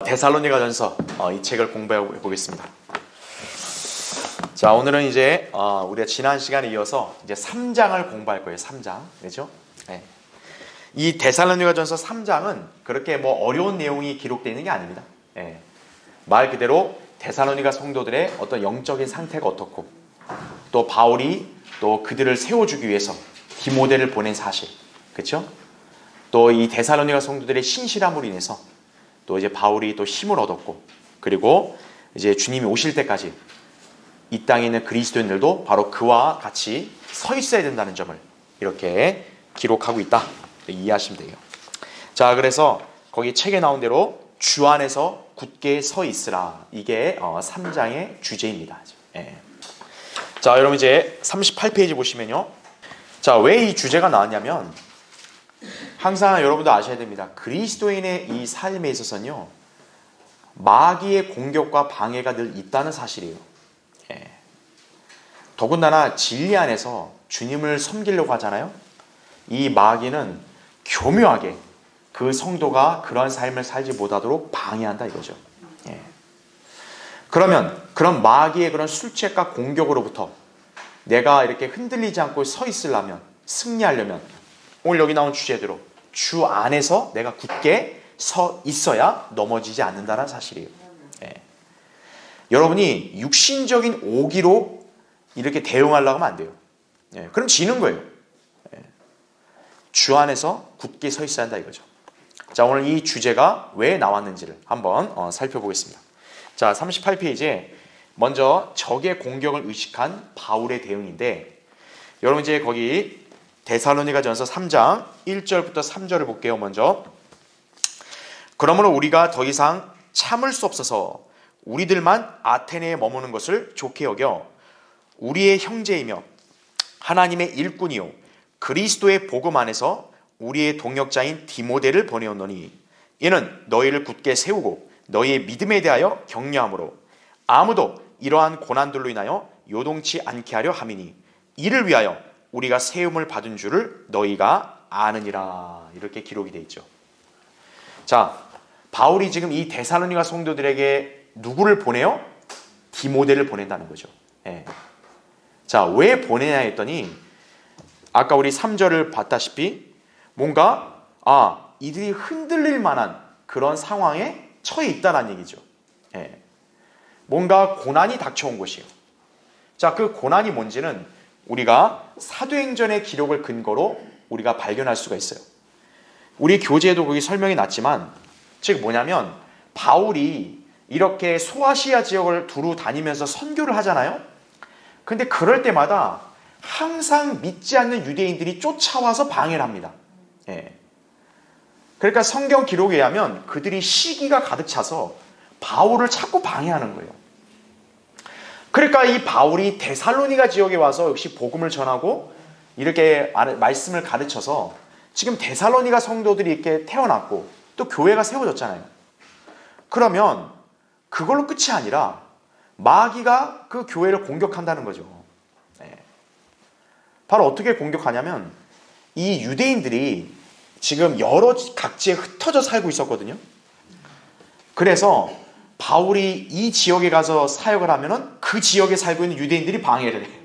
데살로니가전서 이 책을 공부해 보겠습니다. 자, 오늘은 이제 우리가 지난 시간에 이어서 이제 3장을 공부할 거예요. 3장. 그렇죠? 네. 이 데살로니가전서 3장은 그렇게 뭐 어려운 내용이 기록되어 있는 게 아닙니다. 네. 말 그대로 데살로니가 성도들의 어떤 영적인 상태가 어떻고, 또 바울이 또 그들을 세워주기 위해서 디모데를 보낸 사실, 그렇죠? 또 이 데살로니가 성도들의 신실함으로 인해서 또 이제 바울이 또 힘을 얻었고, 그리고 이제 주님이 오실 때까지 이 땅에 있는 그리스도인들도 바로 그와 같이 서 있어야 된다는 점을 이렇게 기록하고 있다, 이해하시면 돼요. 자, 그래서 거기 책에 나온 대로 주 안에서 굳게 서 있으라, 이게 3장의 주제입니다. 예. 자, 여러분 이제 38페이지 보시면요, 자, 왜 이 주제가 나왔냐면, 항상 여러분도 아셔야 됩니다. 그리스도인의 이 삶에 있어서는요, 마귀의 공격과 방해가 늘 있다는 사실이에요. 예. 더군다나 진리 안에서 주님을 섬기려고 하잖아요. 이 마귀는 교묘하게 그 성도가 그런 삶을 살지 못하도록 방해한다 이거죠. 예. 그러면 그런 마귀의 그런 술책과 공격으로부터 내가 이렇게 흔들리지 않고 서 있으려면, 승리하려면 오늘 여기 나온 주제대로 주 안에서 내가 굳게 서 있어야 넘어지지 않는다는 사실이에요. 예. 여러분이 육신적인 오기로 이렇게 대응하려고 하면 안 돼요. 예. 그럼 지는 거예요. 예. 주 안에서 굳게 서 있어야 한다 이거죠. 자, 오늘 이 주제가 왜 나왔는지를 한번 살펴보겠습니다. 자, 38페이지에 먼저 적의 공격을 의식한 바울의 대응인데, 여러분 이제 거기 데살로니가전서 3장 1절부터 3절을 볼게요. 먼저, 그러므로 우리가 더 이상 참을 수 없어서 우리들만 아테네에 머무는 것을 좋게 여겨 우리의 형제이며 하나님의 일꾼이요 그리스도의 복음 안에서 우리의 동역자인 디모데를 보내었노니, 이는 너희를 굳게 세우고 너희의 믿음에 대하여 격려함으로 아무도 이러한 고난들로 인하여 요동치 않게 하려 함이니, 이를 위하여 우리가 세움을 받은 줄을 너희가 아느니라, 이렇게 기록이 되어 있죠. 자, 바울이 지금 이 데살로니가 성도들에게 누구를 보내요? 디모데를 보낸다는 거죠. 예. 자, 왜 보내냐 했더니, 아까 우리 3절을 봤다시피 뭔가 이들이 흔들릴 만한 그런 상황에 처해 있다는 얘기죠. 예. 뭔가 고난이 닥쳐온 것이에요. 자, 그 고난이 뭔지는 우리가 사도행전의 기록을 근거로 우리가 발견할 수가 있어요. 우리 교재에도 거기 설명이 났지만, 즉 뭐냐면 바울이 이렇게 소아시아 지역을 두루 다니면서 선교를 하잖아요. 근데 그럴 때마다 항상 믿지 않는 유대인들이 쫓아와서 방해를 합니다. 예. 그러니까 성경 기록에 의하면 그들이 시기가 가득 차서 바울을 자꾸 방해하는 거예요. 그러니까 이 바울이 데살로니가 지역에 와서 역시 복음을 전하고 이렇게 말씀을 가르쳐서 지금 데살로니가 성도들이 이렇게 태어났고 또 교회가 세워졌잖아요. 그러면 그걸로 끝이 아니라 마귀가 그 교회를 공격한다는 거죠. 네. 바로 어떻게 공격하냐면, 이 유대인들이 지금 여러 각지에 흩어져 살고 있었거든요. 그래서 바울이 이 지역에 가서 사역을 하면은 그 지역에 살고 있는 유대인들이 방해를 해요.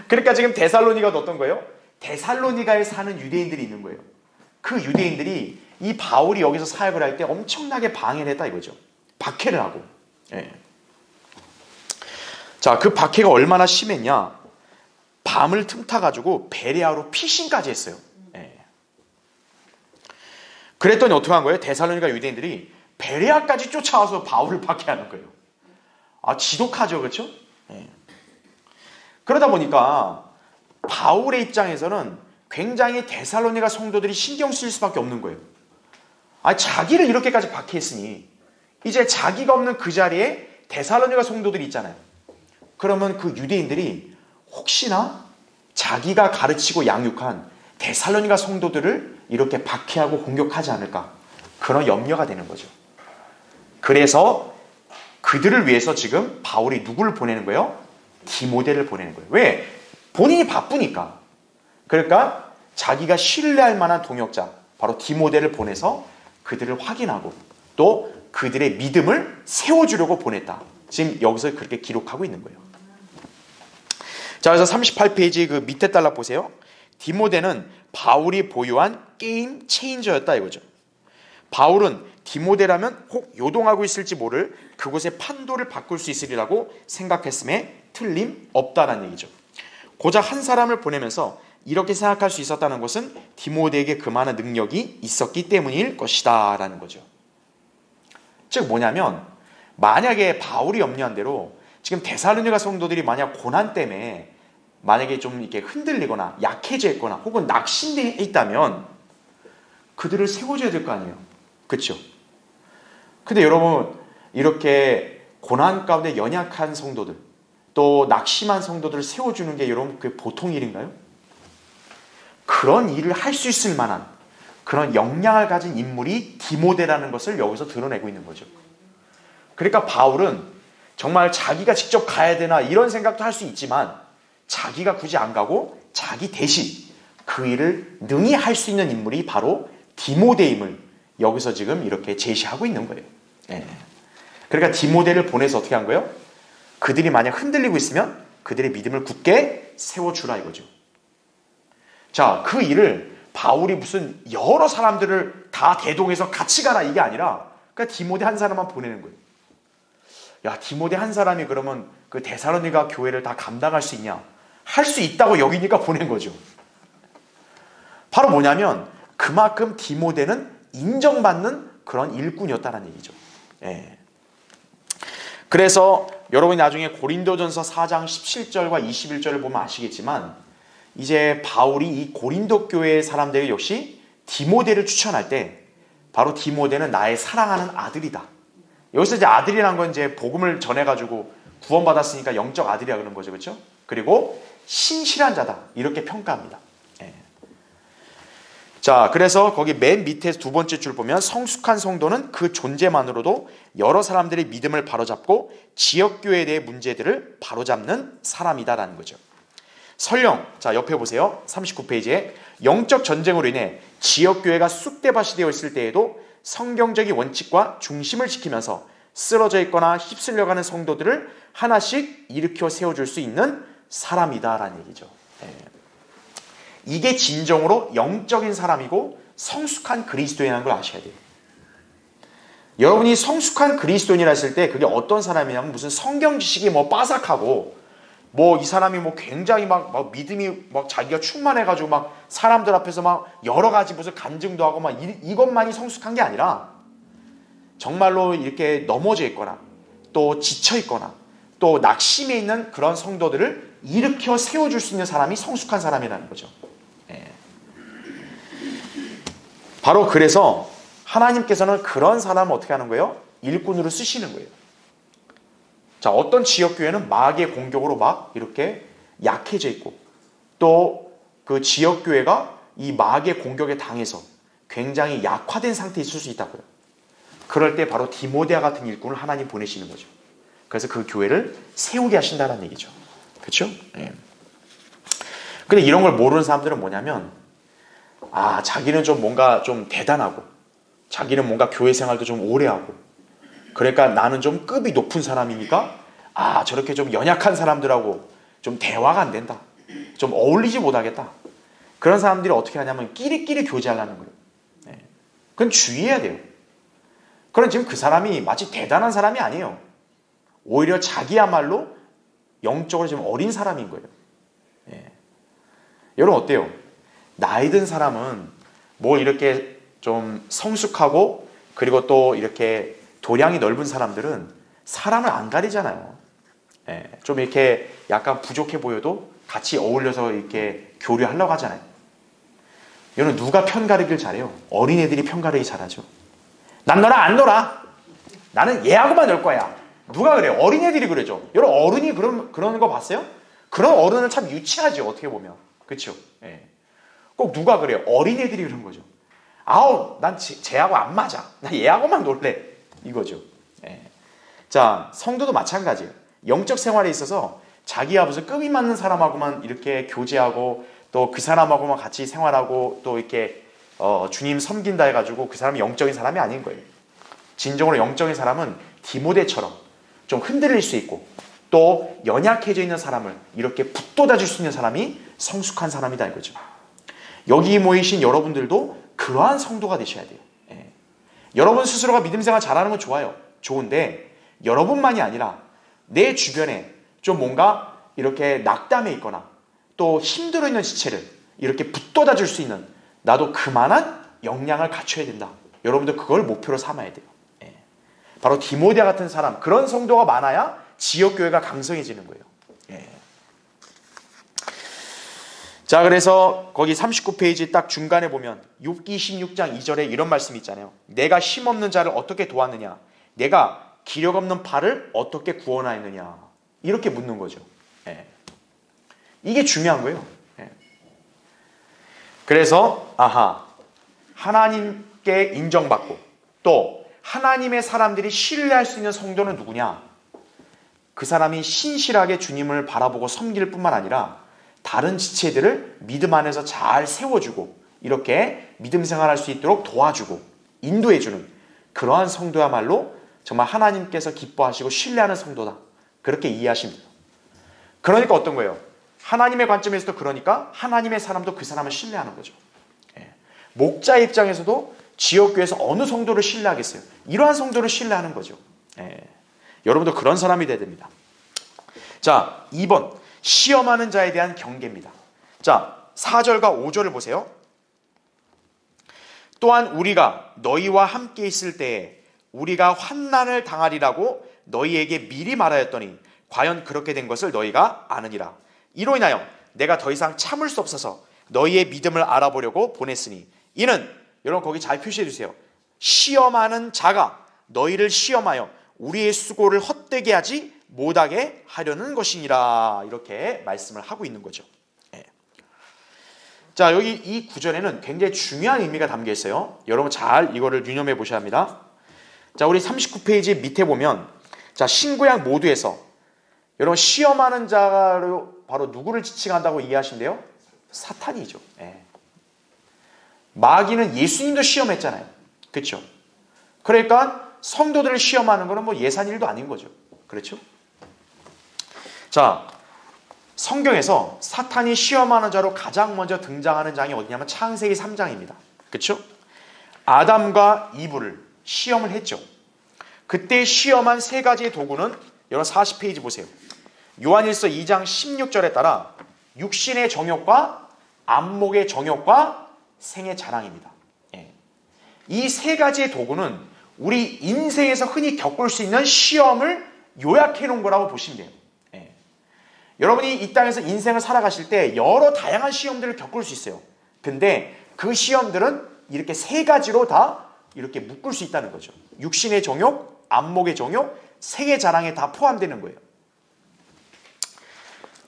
그러니까 지금 데살로니가도 어떤 거예요? 데살로니가에 사는 유대인들이 있는 거예요. 그 유대인들이 이 바울이 여기서 사역을 할 때 엄청나게 방해를 했다 이거죠. 박해를 하고. 예. 자, 그 박해가 얼마나 심했냐? 밤을 틈타가지고 베레아로 피신까지 했어요. 예. 그랬더니 어떻게 한 거예요? 데살로니가 유대인들이 베레아까지 쫓아와서 바울을 박해하는 거예요. 지독하죠, 그렇죠? 예. 그러다 보니까 바울의 입장에서는 굉장히 데살로니가 성도들이 신경 쓰일 수밖에 없는 거예요. 자기를 이렇게까지 박해했으니 이제 자기가 없는 그 자리에 데살로니가 성도들이 있잖아요. 그러면 그 유대인들이 혹시나 자기가 가르치고 양육한 데살로니가 성도들을 이렇게 박해하고 공격하지 않을까, 그런 염려가 되는 거죠. 그래서 그들을 위해서 지금 바울이 누구를 보내는 거예요? 디모데를 보내는 거예요. 왜? 본인이 바쁘니까. 그러니까 자기가 신뢰할 만한 동역자, 바로 디모데를 보내서 그들을 확인하고 또 그들의 믿음을 세워주려고 보냈다. 지금 여기서 그렇게 기록하고 있는 거예요. 자, 그래서 38페이지 그 밑에 달락 보세요. 디모데는 바울이 보유한 게임 체인저였다 이거죠. 바울은 디모데라면 혹 요동하고 있을지 모를 그곳의 판도를 바꿀 수 있으리라고 생각했음에 틀림없다는 얘기죠. 고작 한 사람을 보내면서 이렇게 생각할 수 있었다는 것은 디모데에게 그만한 능력이 있었기 때문일 것이다 라는 거죠. 즉 뭐냐면, 만약에 바울이 염려한 대로 지금 데살로니가 성도들이 만약 고난 때문에 만약에 좀 이렇게 흔들리거나 약해져 있거나 혹은 낙심되어 있다면 그들을 세워줘야 될 거 아니에요. 그렇죠? 근데 여러분, 이렇게 고난 가운데 연약한 성도들, 또 낙심한 성도들을 세워주는 게 여러분 그게 보통 일인가요? 그런 일을 할 수 있을 만한 그런 역량을 가진 인물이 디모데라는 것을 여기서 드러내고 있는 거죠. 그러니까 바울은 정말 자기가 직접 가야 되나 이런 생각도 할 수 있지만 자기가 굳이 안 가고 자기 대신 그 일을 능히 할 수 있는 인물이 바로 디모데임을 여기서 지금 이렇게 제시하고 있는 거예요. 예. 그러니까 디모데를 보내서 어떻게 한 거예요? 그들이 만약 흔들리고 있으면 그들의 믿음을 굳게 세워주라 이거죠. 자, 그 일을 바울이 무슨 여러 사람들을 다 대동해서 같이 가라 이게 아니라 그러니까 디모데 한 사람만 보내는 거예요. 야, 디모데 한 사람이 그러면 그 데살로니가 교회를 다 감당할 수 있냐? 할 수 있다고 여기니까 보낸 거죠. 바로 뭐냐면 그만큼 디모데는 인정받는 그런 일꾼이었다는 얘기죠. 예. 그래서 여러분이 나중에 고린도전서 4장 17절과 21절을 보면 아시겠지만 이제 바울이 이 고린도 교회의 사람들 역시 디모데를 추천할 때 바로 디모데는 나의 사랑하는 아들이다. 여기서 이제 아들이란 건 이제 복음을 전해가지고 구원받았으니까 영적 아들이라 그런 거죠. 그렇죠? 그리고 신실한 자다. 이렇게 평가합니다. 예. 자, 그래서 거기 맨 밑에 두 번째 줄 보면 성숙한 성도는 그 존재만으로도 여러 사람들의 믿음을 바로잡고 지역교회에 대해 문제들을 바로잡는 사람이다라는 거죠. 설령, 자 옆에 보세요. 39페이지에 영적 전쟁으로 인해 지역교회가 쑥대밭이 되어 있을 때에도 성경적인 원칙과 중심을 지키면서 쓰러져 있거나 휩쓸려가는 성도들을 하나씩 일으켜 세워줄 수 있는 사람이다라는 얘기죠. 네. 이게 진정으로 영적인 사람이고 성숙한 그리스도인이라는 걸 아셔야 돼요. 여러분이 성숙한 그리스도인이라 했을 때 그게 어떤 사람이냐면 무슨 성경 지식이 뭐 빠삭하고 뭐 이 사람이 뭐 굉장히 막 믿음이 막 자기가 충만해가지고 막 사람들 앞에서 막 여러 가지 무슨 간증도 하고 막 이것만이 성숙한 게 아니라 정말로 이렇게 넘어져 있거나 또 지쳐 있거나 또 낙심해 있는 그런 성도들을 일으켜 세워줄 수 있는 사람이 성숙한 사람이라는 거죠. 예. 바로 그래서 하나님께서는 그런 사람을 어떻게 하는 거예요? 일꾼으로 쓰시는 거예요. 자, 어떤 지역교회는 마귀의 공격으로 막 이렇게 약해져 있고 또 그 지역교회가 이 마귀의 공격에 당해서 굉장히 약화된 상태에 있을 수 있다고요. 그럴 때 바로 디모데와 같은 일꾼을 하나님 보내시는 거죠. 그래서 그 교회를 세우게 하신다는 얘기죠. 그렇죠? 예. 근데 이런 걸 모르는 사람들은 뭐냐면 자기는 좀 뭔가 좀 대단하고 자기는 뭔가 교회 생활도 좀 오래 하고 그러니까 나는 좀 급이 높은 사람이니까 저렇게 좀 연약한 사람들하고 좀 대화가 안 된다. 좀 어울리지 못하겠다. 그런 사람들이 어떻게 하냐면 끼리끼리 교제하려는 거예요. 네. 그건 주의해야 돼요. 그럼 지금 그 사람이 마치 대단한 사람이 아니에요. 오히려 자기야말로 영적으로 좀 어린 사람인 거예요. 네. 여러분 어때요? 나이 든 사람은 뭐 이렇게 좀 성숙하고 그리고 또 이렇게 도량이 넓은 사람들은 사람을 안 가리잖아요. 예, 좀 이렇게 약간 부족해 보여도 같이 어울려서 이렇게 교류하려고 하잖아요. 여러분 누가 편 가르기를 잘해요? 어린애들이 편 가르기 잘하죠. 난 너랑 안 놀아. 나는 얘하고만 놀 거야. 누가 그래요? 어린애들이 그러죠. 여러분 어른이 그러는 거 봤어요? 그런 어른은 참 유치하죠. 어떻게 보면. 그렇죠? 예. 꼭 누가 그래요? 어린애들이 그런 거죠. 난 쟤하고 안 맞아. 나 얘하고만 놀래. 이거죠. 예. 자, 성도도 마찬가지예요. 영적 생활에 있어서 자기와 무슨 급이 맞는 사람하고만 이렇게 교제하고 또 그 사람하고만 같이 생활하고 또 이렇게 주님 섬긴다 해가지고 그 사람이 영적인 사람이 아닌 거예요. 진정으로 영적인 사람은 디모데처럼 좀 흔들릴 수 있고 또 연약해져 있는 사람을 이렇게 붙돋아줄 수 있는 사람이 성숙한 사람이다 이거죠. 여기 모이신 여러분들도 그러한 성도가 되셔야 돼요. 예. 여러분 스스로가 믿음 생활 잘하는 건 좋아요. 좋은데 여러분만이 아니라 내 주변에 좀 뭔가 이렇게 낙담해 있거나 또 힘들어 있는 지체를 이렇게 붙돋아 줄 수 있는 나도 그만한 역량을 갖춰야 된다. 여러분들 그걸 목표로 삼아야 돼요. 예. 바로 디모데 같은 사람, 그런 성도가 많아야 지역교회가 강성해지는 거예요. 예. 자, 그래서 거기 39페이지 딱 중간에 보면 욥기 16장 2절에 이런 말씀이 있잖아요. 내가 힘없는 자를 어떻게 도왔느냐? 내가 기력 없는 발을 어떻게 구원하였느냐? 이렇게 묻는 거죠. 예. 이게 중요한 거예요. 예. 그래서 하나님께 인정받고 또 하나님의 사람들이 신뢰할 수 있는 성도는 누구냐? 그 사람이 신실하게 주님을 바라보고 섬길 뿐만 아니라 다른 지체들을 믿음 안에서 잘 세워주고 이렇게 믿음 생활할 수 있도록 도와주고 인도해주는 그러한 성도야말로 정말 하나님께서 기뻐하시고 신뢰하는 성도다. 그렇게 이해하십니다. 그러니까 어떤 거예요? 하나님의 관점에서도 그러니까 하나님의 사람도 그 사람을 신뢰하는 거죠. 예. 목자 입장에서도 지역교회에서 어느 성도를 신뢰하겠어요? 이러한 성도를 신뢰하는 거죠. 예. 여러분도 그런 사람이 돼야 됩니다. 자, 2번 시험하는 자에 대한 경계입니다. 자, 4절과 5절을 보세요. 또한 우리가 너희와 함께 있을 때에 우리가 환난을 당하리라고 너희에게 미리 말하였더니 과연 그렇게 된 것을 너희가 아느니라. 이로 인하여 내가 더 이상 참을 수 없어서 너희의 믿음을 알아보려고 보냈으니 이는 여러분 거기 잘 표시해 주세요. 시험하는 자가 너희를 시험하여 우리의 수고를 헛되게 하지 못하게 하려는 것이니라. 이렇게 말씀을 하고 있는 거죠. 예. 자, 여기 이 구절에는 굉장히 중요한 의미가 담겨 있어요. 여러분 잘 이거를 유념해 보셔야 합니다. 자, 우리 39페이지 밑에 보면 자, 신구약 모두에서 여러분 시험하는 자로 바로 누구를 지칭한다고 이해하시면 돼요? 사탄이죠. 예. 마귀는 예수님도 시험했잖아요. 그렇죠? 그러니까 성도들을 시험하는 것은 뭐 예산일도 아닌 거죠. 그렇죠? 자, 성경에서 사탄이 시험하는 자로 가장 먼저 등장하는 장이 어디냐면 창세기 3장입니다. 그렇죠? 아담과 이브를 시험을 했죠. 그때 시험한 세 가지의 도구는 여러분 40페이지 보세요. 요한일서 2장 16절에 따라 육신의 정욕과 안목의 정욕과 생의 자랑입니다. 예. 이 세 가지의 도구는 우리 인생에서 흔히 겪을 수 있는 시험을 요약해 놓은 거라고 보시면 돼요. 예. 여러분이 이 땅에서 인생을 살아가실 때 여러 다양한 시험들을 겪을 수 있어요. 근데 그 시험들은 이렇게 세 가지로 다 이렇게 묶을 수 있다는 거죠. 육신의 정욕, 안목의 정욕, 생의 자랑에 다 포함되는 거예요.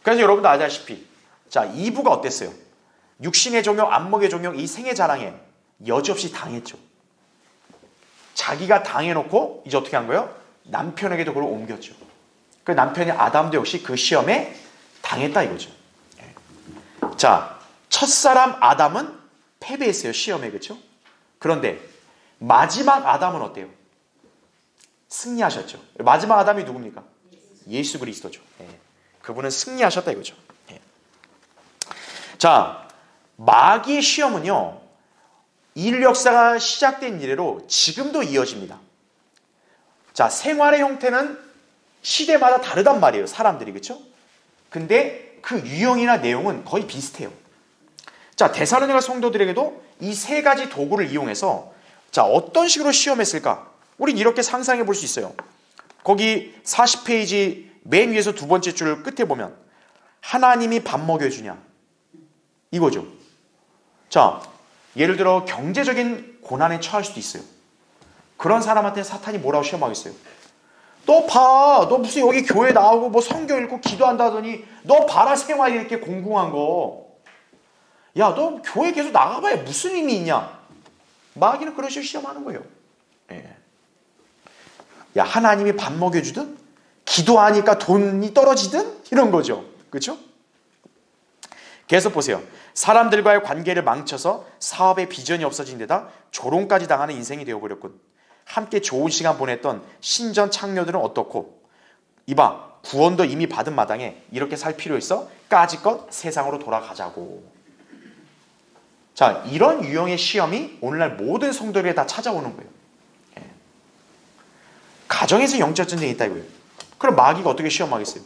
그래서 여러분도 아시다시피 자, 이브가 어땠어요? 육신의 정욕, 안목의 정욕, 이 생의 자랑에 여지없이 당했죠. 자기가 당해놓고 이제 어떻게 한 거예요? 남편에게도 그걸 옮겼죠. 그 남편이 아담도 역시 그 시험에 당했다 이거죠. 자, 첫사람 아담은 패배했어요. 시험에. 그렇죠? 그런데 마지막 아담은 어때요? 승리하셨죠. 마지막 아담이 누굽니까? 예수 그리스도죠. 그분은 승리하셨다 이거죠. 자, 마귀의 시험은요, 인류 역사가 시작된 이래로 지금도 이어집니다. 자, 생활의 형태는 시대마다 다르단 말이에요. 사람들이. 그렇죠? 근데 그 유형이나 내용은 거의 비슷해요. 자, 데살로니가 성도들에게도 이 세 가지 도구를 이용해서 자, 어떤 식으로 시험했을까? 우린 이렇게 상상해 볼 수 있어요. 거기 40페이지 맨 위에서 두 번째 줄 끝에 보면 하나님이 밥 먹여주냐? 이거죠. 자, 예를 들어 경제적인 고난에 처할 수도 있어요. 그런 사람한테 사탄이 뭐라고 시험하겠어요? 너 봐, 너 무슨 여기 교회 나오고 뭐 성경 읽고 기도한다더니 너 봐라 생활이 이렇게 공공한 거. 야, 너 교회 계속 나가봐야 무슨 의미 있냐? 마귀는 그런 식으로 시험하는 거예요. 예. 야, 하나님이 밥 먹여주든 기도하니까 돈이 떨어지든 이런 거죠. 그렇죠? 계속 보세요. 사람들과의 관계를 망쳐서 사업에 비전이 없어진 데다 조롱까지 당하는 인생이 되어버렸군. 함께 좋은 시간 보냈던 신전 창녀들은 어떻고? 이봐, 구원도 이미 받은 마당에 이렇게 살 필요 있어? 까짓것 세상으로 돌아가자고. 자, 이런 유형의 시험이 오늘날 모든 성도들에 다 찾아오는 거예요. 예. 가정에서 영적 전쟁이 있다 이거예요. 그럼 마귀가 어떻게 시험하겠어요?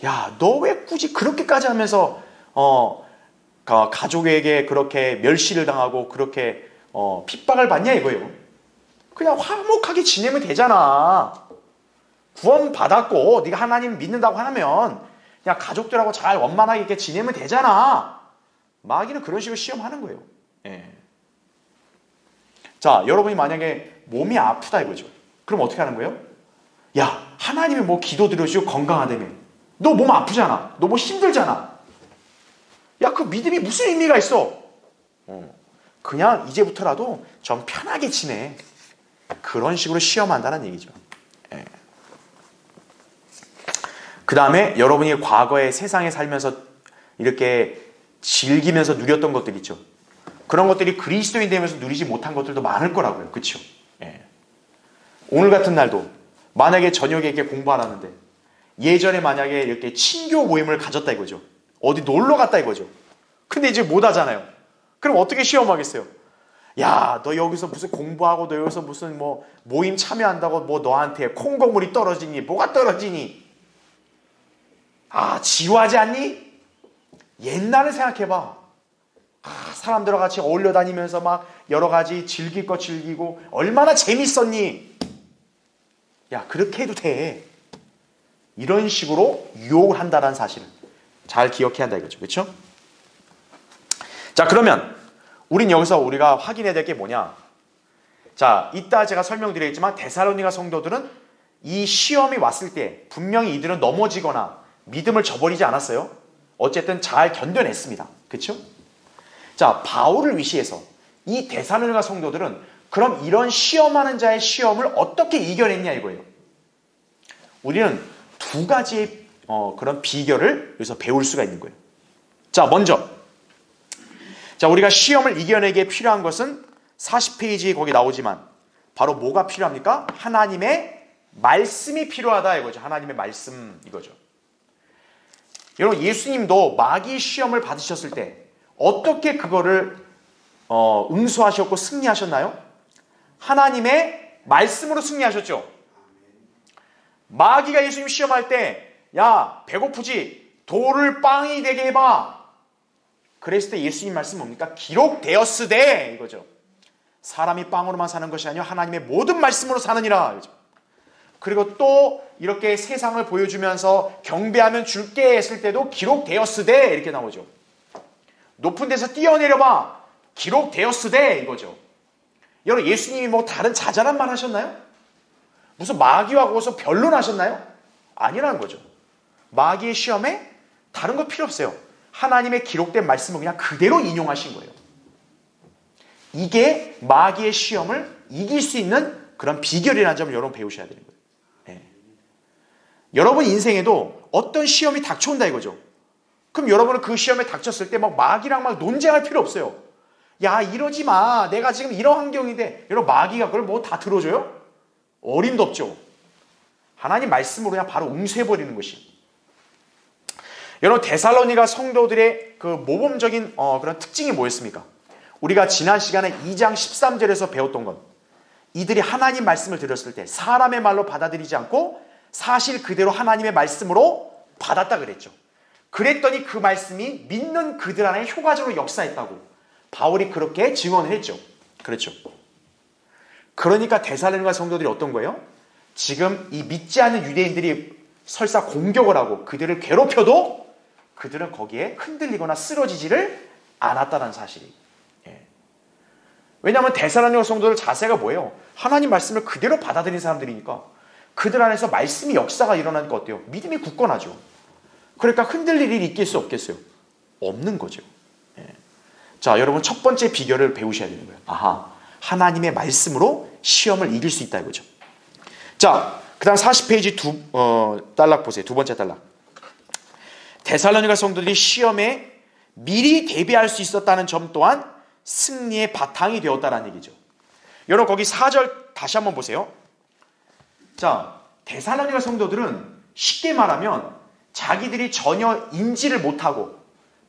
야, 너 왜 굳이 그렇게까지 하면서 가족에게 그렇게 멸시를 당하고 그렇게 핍박을 받냐 이거예요. 그냥 화목하게 지내면 되잖아. 구원 받았고 네가 하나님 믿는다고 하면 그냥 가족들하고 잘 원만하게 이렇게 지내면 되잖아. 마귀는 그런 식으로 시험하는 거예요. 예. 자, 여러분이 만약에 몸이 아프다 이거죠. 그럼 어떻게 하는 거예요? 야, 하나님이 뭐 기도 들어주고 건강하다며. 너 몸 아프잖아. 너 뭐 힘들잖아. 야, 그 믿음이 무슨 의미가 있어? 그냥 이제부터라도 좀 편하게 지내. 그런 식으로 시험한다는 얘기죠. 예. 그 다음에 여러분이 과거에 세상에 살면서 이렇게 즐기면서 누렸던 것들 있죠. 그런 것들이 그리스도인 되면서 누리지 못한 것들도 많을 거라고요. 그렇죠? 예. 오늘 같은 날도 만약에 저녁에 이렇게 공부하라는데 예전에 만약에 이렇게 친교 모임을 가졌다 이거죠. 어디 놀러 갔다 이거죠. 근데 이제 못 하잖아요. 그럼 어떻게 시험하겠어요? 야, 너 여기서 무슨 공부하고 너 여기서 무슨 뭐 모임 참여한다고 뭐 너한테 콩고물이 떨어지니 뭐가 떨어지니? 아, 지루하지 않니? 옛날을 생각해봐. 사람들과 같이 어울려 다니면서 막 여러 가지 즐길 거 즐기고 얼마나 재밌었니? 야, 그렇게 해도 돼. 이런 식으로 유혹을 한다는 사실을 잘 기억해야 한다 이거죠. 그렇죠? 자, 그러면 우린 여기서 우리가 확인해야 될 게 뭐냐? 자, 이따 제가 설명드리겠지만 데살로니가 성도들은 이 시험이 왔을 때 분명히 이들은 넘어지거나 믿음을 저버리지 않았어요. 어쨌든 잘 견뎌냈습니다. 그렇죠? 자, 바울을 위시해서 이 데살로니가 성도들은 그럼 이런 시험하는 자의 시험을 어떻게 이겨냈냐 이거예요. 우리는 두 가지의 그런 비결을 여기서 배울 수가 있는 거예요. 자, 먼저 우리가 시험을 이겨내기에 필요한 것은 40페이지에 거기 나오지만 바로 뭐가 필요합니까? 하나님의 말씀이 필요하다 이거죠. 하나님의 말씀 이거죠. 여러분, 예수님도 마귀 시험을 받으셨을 때 어떻게 그거를 응수하셨고 승리하셨나요? 하나님의 말씀으로 승리하셨죠. 마귀가 예수님 시험할 때 야, 배고프지? 돌을 빵이 되게 해봐. 그랬을 때 예수님 말씀 뭡니까? 기록되었으되 이거죠. 사람이 빵으로만 사는 것이 아니라 하나님의 모든 말씀으로 사느니라 이거죠. 그리고 또 이렇게 세상을 보여주면서 경배하면 줄게 했을 때도 기록되었으되 이렇게 나오죠. 높은 데서 뛰어내려봐. 기록되었으되 이거죠. 여러분, 예수님이 뭐 다른 자잘한 말 하셨나요? 무슨 마귀와 거기서 변론하셨나요? 아니라는 거죠. 마귀의 시험에 다른 거 필요 없어요. 하나님의 기록된 말씀을 그냥 그대로 인용하신 거예요. 이게 마귀의 시험을 이길 수 있는 그런 비결이라는 점을 여러분 배우셔야 되는 거예요. 네. 여러분 인생에도 어떤 시험이 닥쳐온다 이거죠. 그럼 여러분은 그 시험에 닥쳤을 때 막 마귀랑 막 논쟁할 필요 없어요. 야, 이러지 마. 내가 지금 이런 환경인데 여러분, 마귀가 그걸 뭐 다 들어줘요? 어림도 없죠. 하나님 말씀으로 그냥 바로 응수해버리는 것이. 여러분, 데살로니가 성도들의 그 모범적인 그런 특징이 뭐였습니까? 우리가 지난 시간에 2장 13절에서 배웠던 건 이들이 하나님 말씀을 들었을 때 사람의 말로 받아들이지 않고 사실 그대로 하나님의 말씀으로 받았다 그랬죠. 그랬더니 그 말씀이 믿는 그들 안에 효과적으로 역사했다고 바울이 그렇게 증언을 했죠. 그렇죠. 그러니까 데살로니가 성도들이 어떤 거예요? 지금 이 믿지 않는 유대인들이 설사 공격을 하고 그들을 괴롭혀도 그들은 거기에 흔들리거나 쓰러지지를 않았다는 사실이. 예. 왜냐하면 데살로니가 성도들 자세가 뭐예요? 하나님 말씀을 그대로 받아들인 사람들이니까 그들 안에서 말씀이 역사가 일어나니까 어때요? 믿음이 굳건하죠. 그러니까 흔들릴 일이 있겠어요? 없겠어요? 없는 거죠. 예. 자, 여러분, 첫 번째 비결을 배우셔야 되는 거예요. 아하, 하나님의 말씀으로 시험을 이길 수 있다 이거죠. 자, 그 다음 40페이지 단락 보세요. 두 번째 단락. 데살로니가 성도들이 시험에 미리 대비할 수 있었다는 점 또한 승리의 바탕이 되었다는 얘기죠. 여러분 거기 4절 다시 한번 보세요. 자, 데살로니가 성도들은 쉽게 말하면 자기들이 전혀 인지를 못하고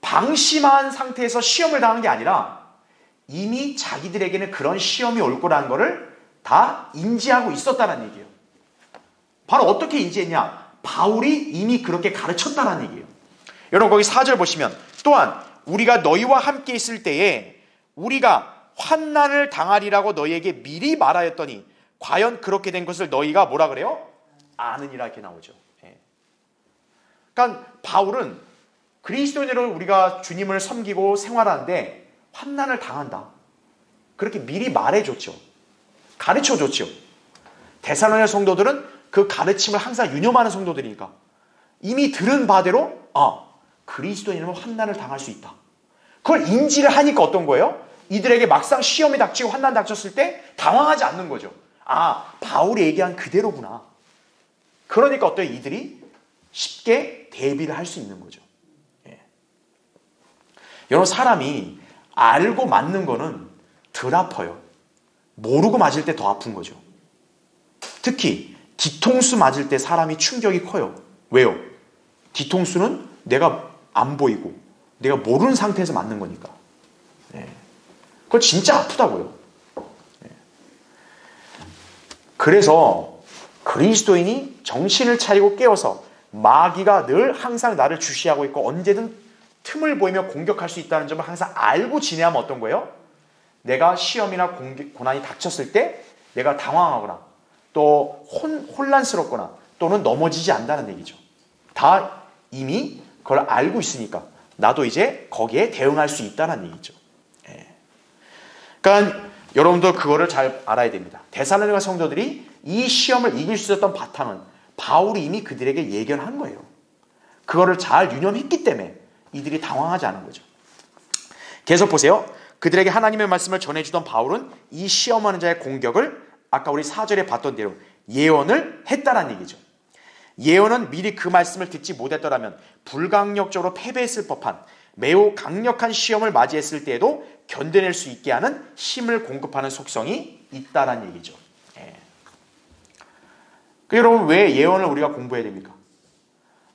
방심한 상태에서 시험을 당한 게 아니라 이미 자기들에게는 그런 시험이 올 거라는 것을 다 인지하고 있었다는 얘기예요. 바로 어떻게 인지했냐? 바울이 이미 그렇게 가르쳤다는 얘기예요. 여러분 거기 4절 보시면 또한 우리가 너희와 함께 있을 때에 우리가 환난을 당하리라고 너희에게 미리 말하였더니 과연 그렇게 된 것을 너희가 뭐라 그래요? 아느니라 이렇게 나오죠. 그러니까 바울은 그리스도인으로 우리가 주님을 섬기고 생활하는데 환난을 당한다. 그렇게 미리 말해줬죠. 가르쳐줬죠. 데살로니가 성도들은 그 가르침을 항상 유념하는 성도들이니까 이미 들은 바대로 그리스도인은 환난을 당할 수 있다. 그걸 인지를 하니까 어떤 거예요? 이들에게 막상 시험이 닥치고 환난 닥쳤을 때 당황하지 않는 거죠. 바울이 얘기한 그대로구나. 그러니까 어때요? 이들이 쉽게 대비를 할 수 있는 거죠. 여러분 사람이 알고 맞는 거는 덜 아파요. 모르고 맞을 때 더 아픈 거죠. 특히 뒤통수 맞을 때 사람이 충격이 커요. 왜요? 뒤통수는 내가 안 보이고 내가 모르는 상태에서 맞는 거니까. 그거 진짜 아프다고요. 그래서 그리스도인이 정신을 차리고 깨어서 마귀가 늘 항상 나를 주시하고 있고 언제든 틈을 보이며 공격할 수 있다는 점을 항상 알고 지내면 어떤 거예요? 내가 시험이나 고난이 닥쳤을 때 내가 당황하거나 또 혼란스럽거나 또는 넘어지지 않는다는 얘기죠. 다 이미 그걸 알고 있으니까 나도 이제 거기에 대응할 수 있다는 얘기죠. 그러니까 여러분도 그거를 잘 알아야 됩니다. 데살로니가 성도들이 이 시험을 이길 수 있었던 바탕은 바울이 이미 그들에게 예견한 거예요. 그거를 잘 유념했기 때문에 이들이 당황하지 않은 거죠. 계속 보세요. 그들에게 하나님의 말씀을 전해주던 바울은 이 시험하는 자의 공격을 아까 우리 4절에 봤던 대로 예언을 했다는 얘기죠. 예언은 미리 그 말씀을 듣지 못했더라면 불강력적으로 패배했을 법한 매우 강력한 시험을 맞이했을 때에도 견뎌낼 수 있게 하는 힘을 공급하는 속성이 있다는 얘기죠. 여러분 왜 예언을 우리가 공부해야 됩니까?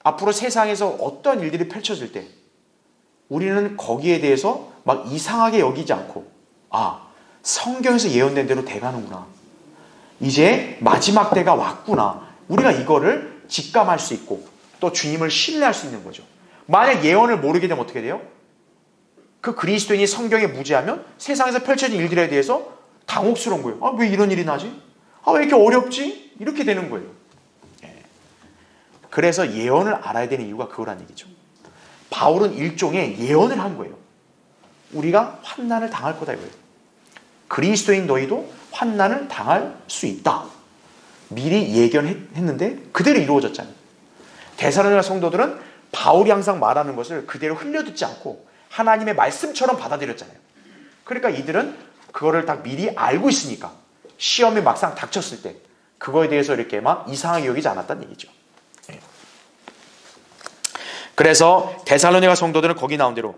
앞으로 세상에서 어떤 일들이 펼쳐질 때 우리는 거기에 대해서 막 이상하게 여기지 않고 성경에서 예언된 대로 돼가는구나. 이제 마지막 때가 왔구나. 우리가 이거를 직감할 수 있고 또 주님을 신뢰할 수 있는 거죠. 만약 예언을 모르게 되면 어떻게 돼요? 그 그리스도인이 성경에 무지하면 세상에서 펼쳐진 일들에 대해서 당혹스러운 거예요. 왜 이런 일이 나지? 왜 이렇게 어렵지? 이렇게 되는 거예요. 그래서 예언을 알아야 되는 이유가 그거란 얘기죠. 바울은 일종의 예언을 한 거예요. 우리가 환난을 당할 거다 이거예요. 그리스도인 너희도 환난을 당할 수 있다. 미리 예견했는데 그대로 이루어졌잖아요. 데살로니가 성도들은 바울이 항상 말하는 것을 그대로 흘려듣지 않고 하나님의 말씀처럼 받아들였잖아요. 그러니까 이들은 그거를 다 미리 알고 있으니까 시험이 막상 닥쳤을 때 그거에 대해서 이렇게 막 이상하게 여기지 않았다는 얘기죠. 그래서 데살로니가 성도들은 거기 나온 대로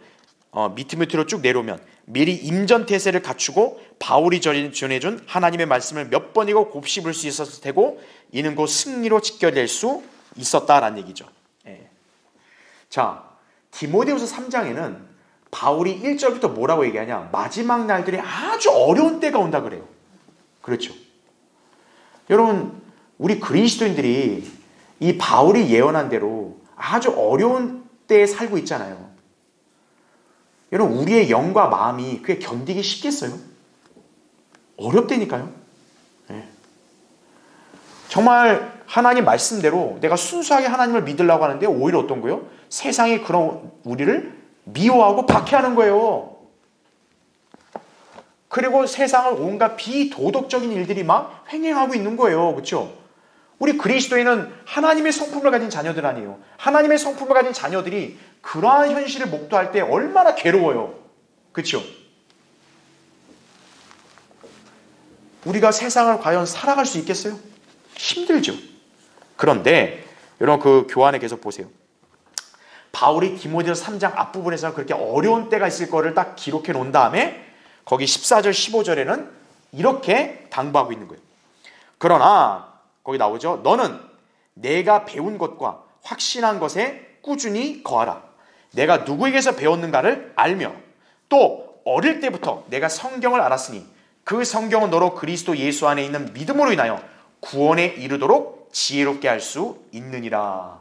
밑으로 쭉 내려오면 미리 임전태세를 갖추고 바울이 전해준 하나님의 말씀을 몇 번이고 곱씹을 수 있었을 테고 이는 곧 승리로 직결될 수 있었다라는 얘기죠. 자, 디모데후서 3장에는 바울이 1절부터 뭐라고 얘기하냐? 마지막 날들이 아주 어려운 때가 온다 그래요. 그렇죠. 여러분, 우리 그리스도인들이 이 바울이 예언한 대로 아주 어려운 때에 살고 있잖아요. 여러분, 우리의 영과 마음이 그게 견디기 쉽겠어요? 어렵다니까요. 정말 하나님 말씀대로 내가 순수하게 하나님을 믿으려고 하는데 오히려 어떤 거예요? 세상이 그런 우리를 미워하고 박해하는 거예요. 그리고 세상을 온갖 비도덕적인 일들이 막 횡행하고 있는 거예요. 그렇죠? 우리 그리스도인은 하나님의 성품을 가진 자녀들 아니에요. 하나님의 성품을 가진 자녀들이 그러한 현실을 목도할 때 얼마나 괴로워요. 그렇죠? 우리가 세상을 과연 살아갈 수 있겠어요? 힘들죠. 그런데 여러분 그 교환에 계속 보세요. 바울이 디모데후서 3장 앞부분에서 그렇게 어려운 때가 있을 거를 딱 기록해 놓은 다음에 거기 14절 15절에는 이렇게 당부하고 있는 거예요. 그러나 거기 나오죠. 너는 내가 배운 것과 확신한 것에 꾸준히 거하라. 내가 누구에게서 배웠는가를 알며 또 어릴 때부터 내가 성경을 알았으니 그 성경은 너로 그리스도 예수 안에 있는 믿음으로 인하여 구원에 이르도록 지혜롭게 할 수 있느니라.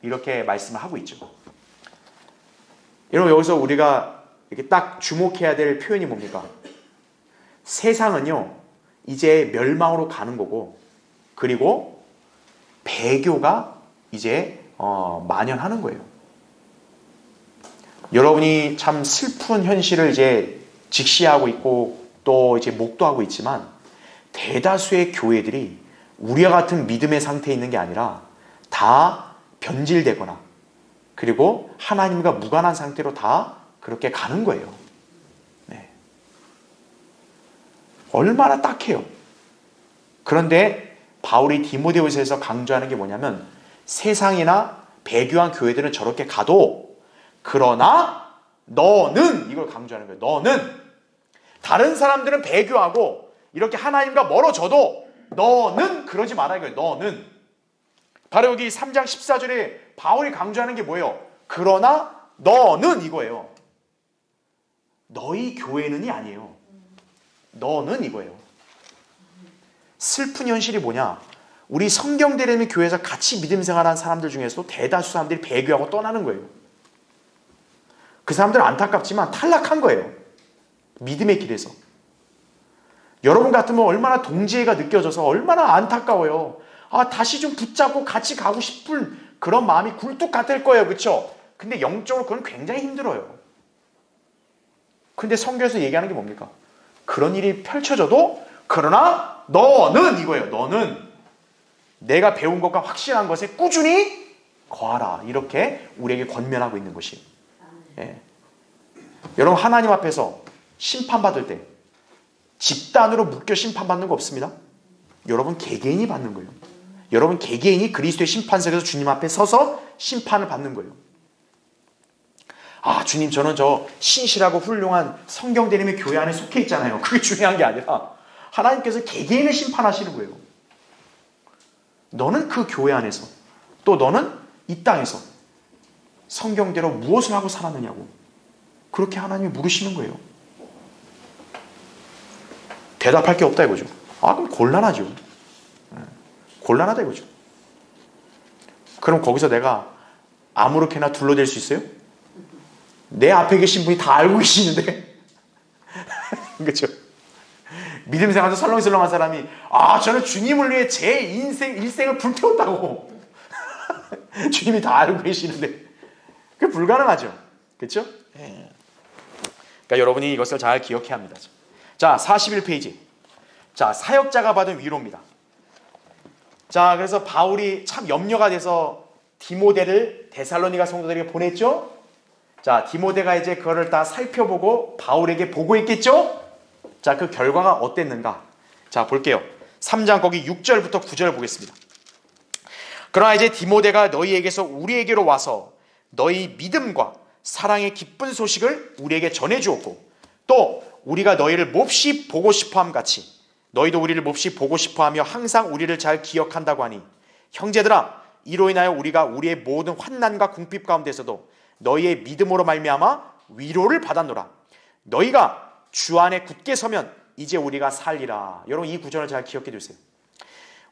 이렇게 말씀을 하고 있죠. 여러분, 여기서 우리가 이렇게 딱 주목해야 될 표현이 뭡니까? 세상은요 이제 멸망으로 가는 거고, 그리고 배교가 이제 만연하는 거예요. 여러분이 참 슬픈 현실을 이제 직시하고 있고 또 이제 목도하고 있지만, 대다수의 교회들이 우리와 같은 믿음의 상태에 있는 게 아니라 다 변질되거나 그리고 하나님과 무관한 상태로 다 그렇게 가는 거예요. 네. 얼마나 딱해요. 그런데 바울이 디모데후서에서 강조하는 게 뭐냐면, 세상이나 배교한 교회들은 저렇게 가도 그러나 너는, 이걸 강조하는 거예요. 너는, 다른 사람들은 배교하고 이렇게 하나님과 멀어져도 너는 그러지 말아야 해요. 너는. 바로 여기 3장 14절에 바울이 강조하는 게 뭐예요? 그러나 너는 이거예요. 너희 교회는이 아니에요. 너는 이거예요. 슬픈 현실이 뭐냐? 우리 성경대рем의 교회에서 같이 믿음 생활하는 사람들 중에서도 대다수 사람들이 배교하고 떠나는 거예요. 그 사람들은 안타깝지만 탈락한 거예요. 믿음의 길에서. 여러분 같으면 얼마나 동지애가 느껴져서 얼마나 안타까워요. 다시 좀 붙잡고 같이 가고 싶은 그런 마음이 굴뚝 같을 거예요. 그렇죠? 근데 영적으로 그건 굉장히 힘들어요. 근데 성경에서 얘기하는 게 뭡니까? 그런 일이 펼쳐져도 그러나 너는 이거예요. 너는 내가 배운 것과 확신한 것에 꾸준히 거하라. 이렇게 우리에게 권면하고 있는 것이. 예. 여러분, 하나님 앞에서 심판받을 때 집단으로 묶여 심판받는 거 없습니다. 여러분 개개인이 받는 거예요. 여러분 개개인이 그리스도의 심판석에서 주님 앞에 서서 심판을 받는 거예요. 주님, 저는 저 신실하고 훌륭한 성경대림의 교회 안에 속해 있잖아요. 그게 중요한 게 아니라 하나님께서 개개인을 심판하시는 거예요. 너는 그 교회 안에서, 또 너는 이 땅에서 성경대로 무엇을 하고 살았느냐고, 그렇게 하나님이 물으시는 거예요. 대답할 게 없다 이거죠. 그럼 곤란하죠. 곤란하다 이거죠. 그럼 거기서 내가 아무렇게나 둘러댈 수 있어요? 내 앞에 계신 분이 다 알고 계시는데. 그렇죠? 믿음 생활에서 설렁설렁한 사람이 저는 주님을 위해 제 일생을 불태웠다고. 주님이 다 알고 계시는데 그게 불가능하죠. 그렇죠? 그러니까 여러분이 이것을 잘 기억해야 합니다. 자, 41페이지. 자, 사역자가 받은 위로입니다. 자, 그래서 바울이 참 염려가 돼서 디모데를 데살로니가 성도들에게 보냈죠. 자, 디모데가 이제 그거를 다 살펴보고 바울에게 보고했겠죠. 자, 그 결과가 어땠는가? 자, 볼게요. 3장 거기 6절부터 9절 보겠습니다. 그러나 이제 디모데가 너희에게서 우리에게로 와서 너희 믿음과 사랑의 기쁜 소식을 우리에게 전해주었고, 또 우리가 너희를 몹시 보고 싶어함 같이 너희도 우리를 몹시 보고 싶어하며 항상 우리를 잘 기억한다고 하니, 형제들아, 이로 인하여 우리가 우리의 모든 환난과 궁핍 가운데서도 너희의 믿음으로 말미암아 위로를 받았노라. 너희가 주 안에 굳게 서면 이제 우리가 살리라. 여러분, 이 구절을 잘 기억해 두세요.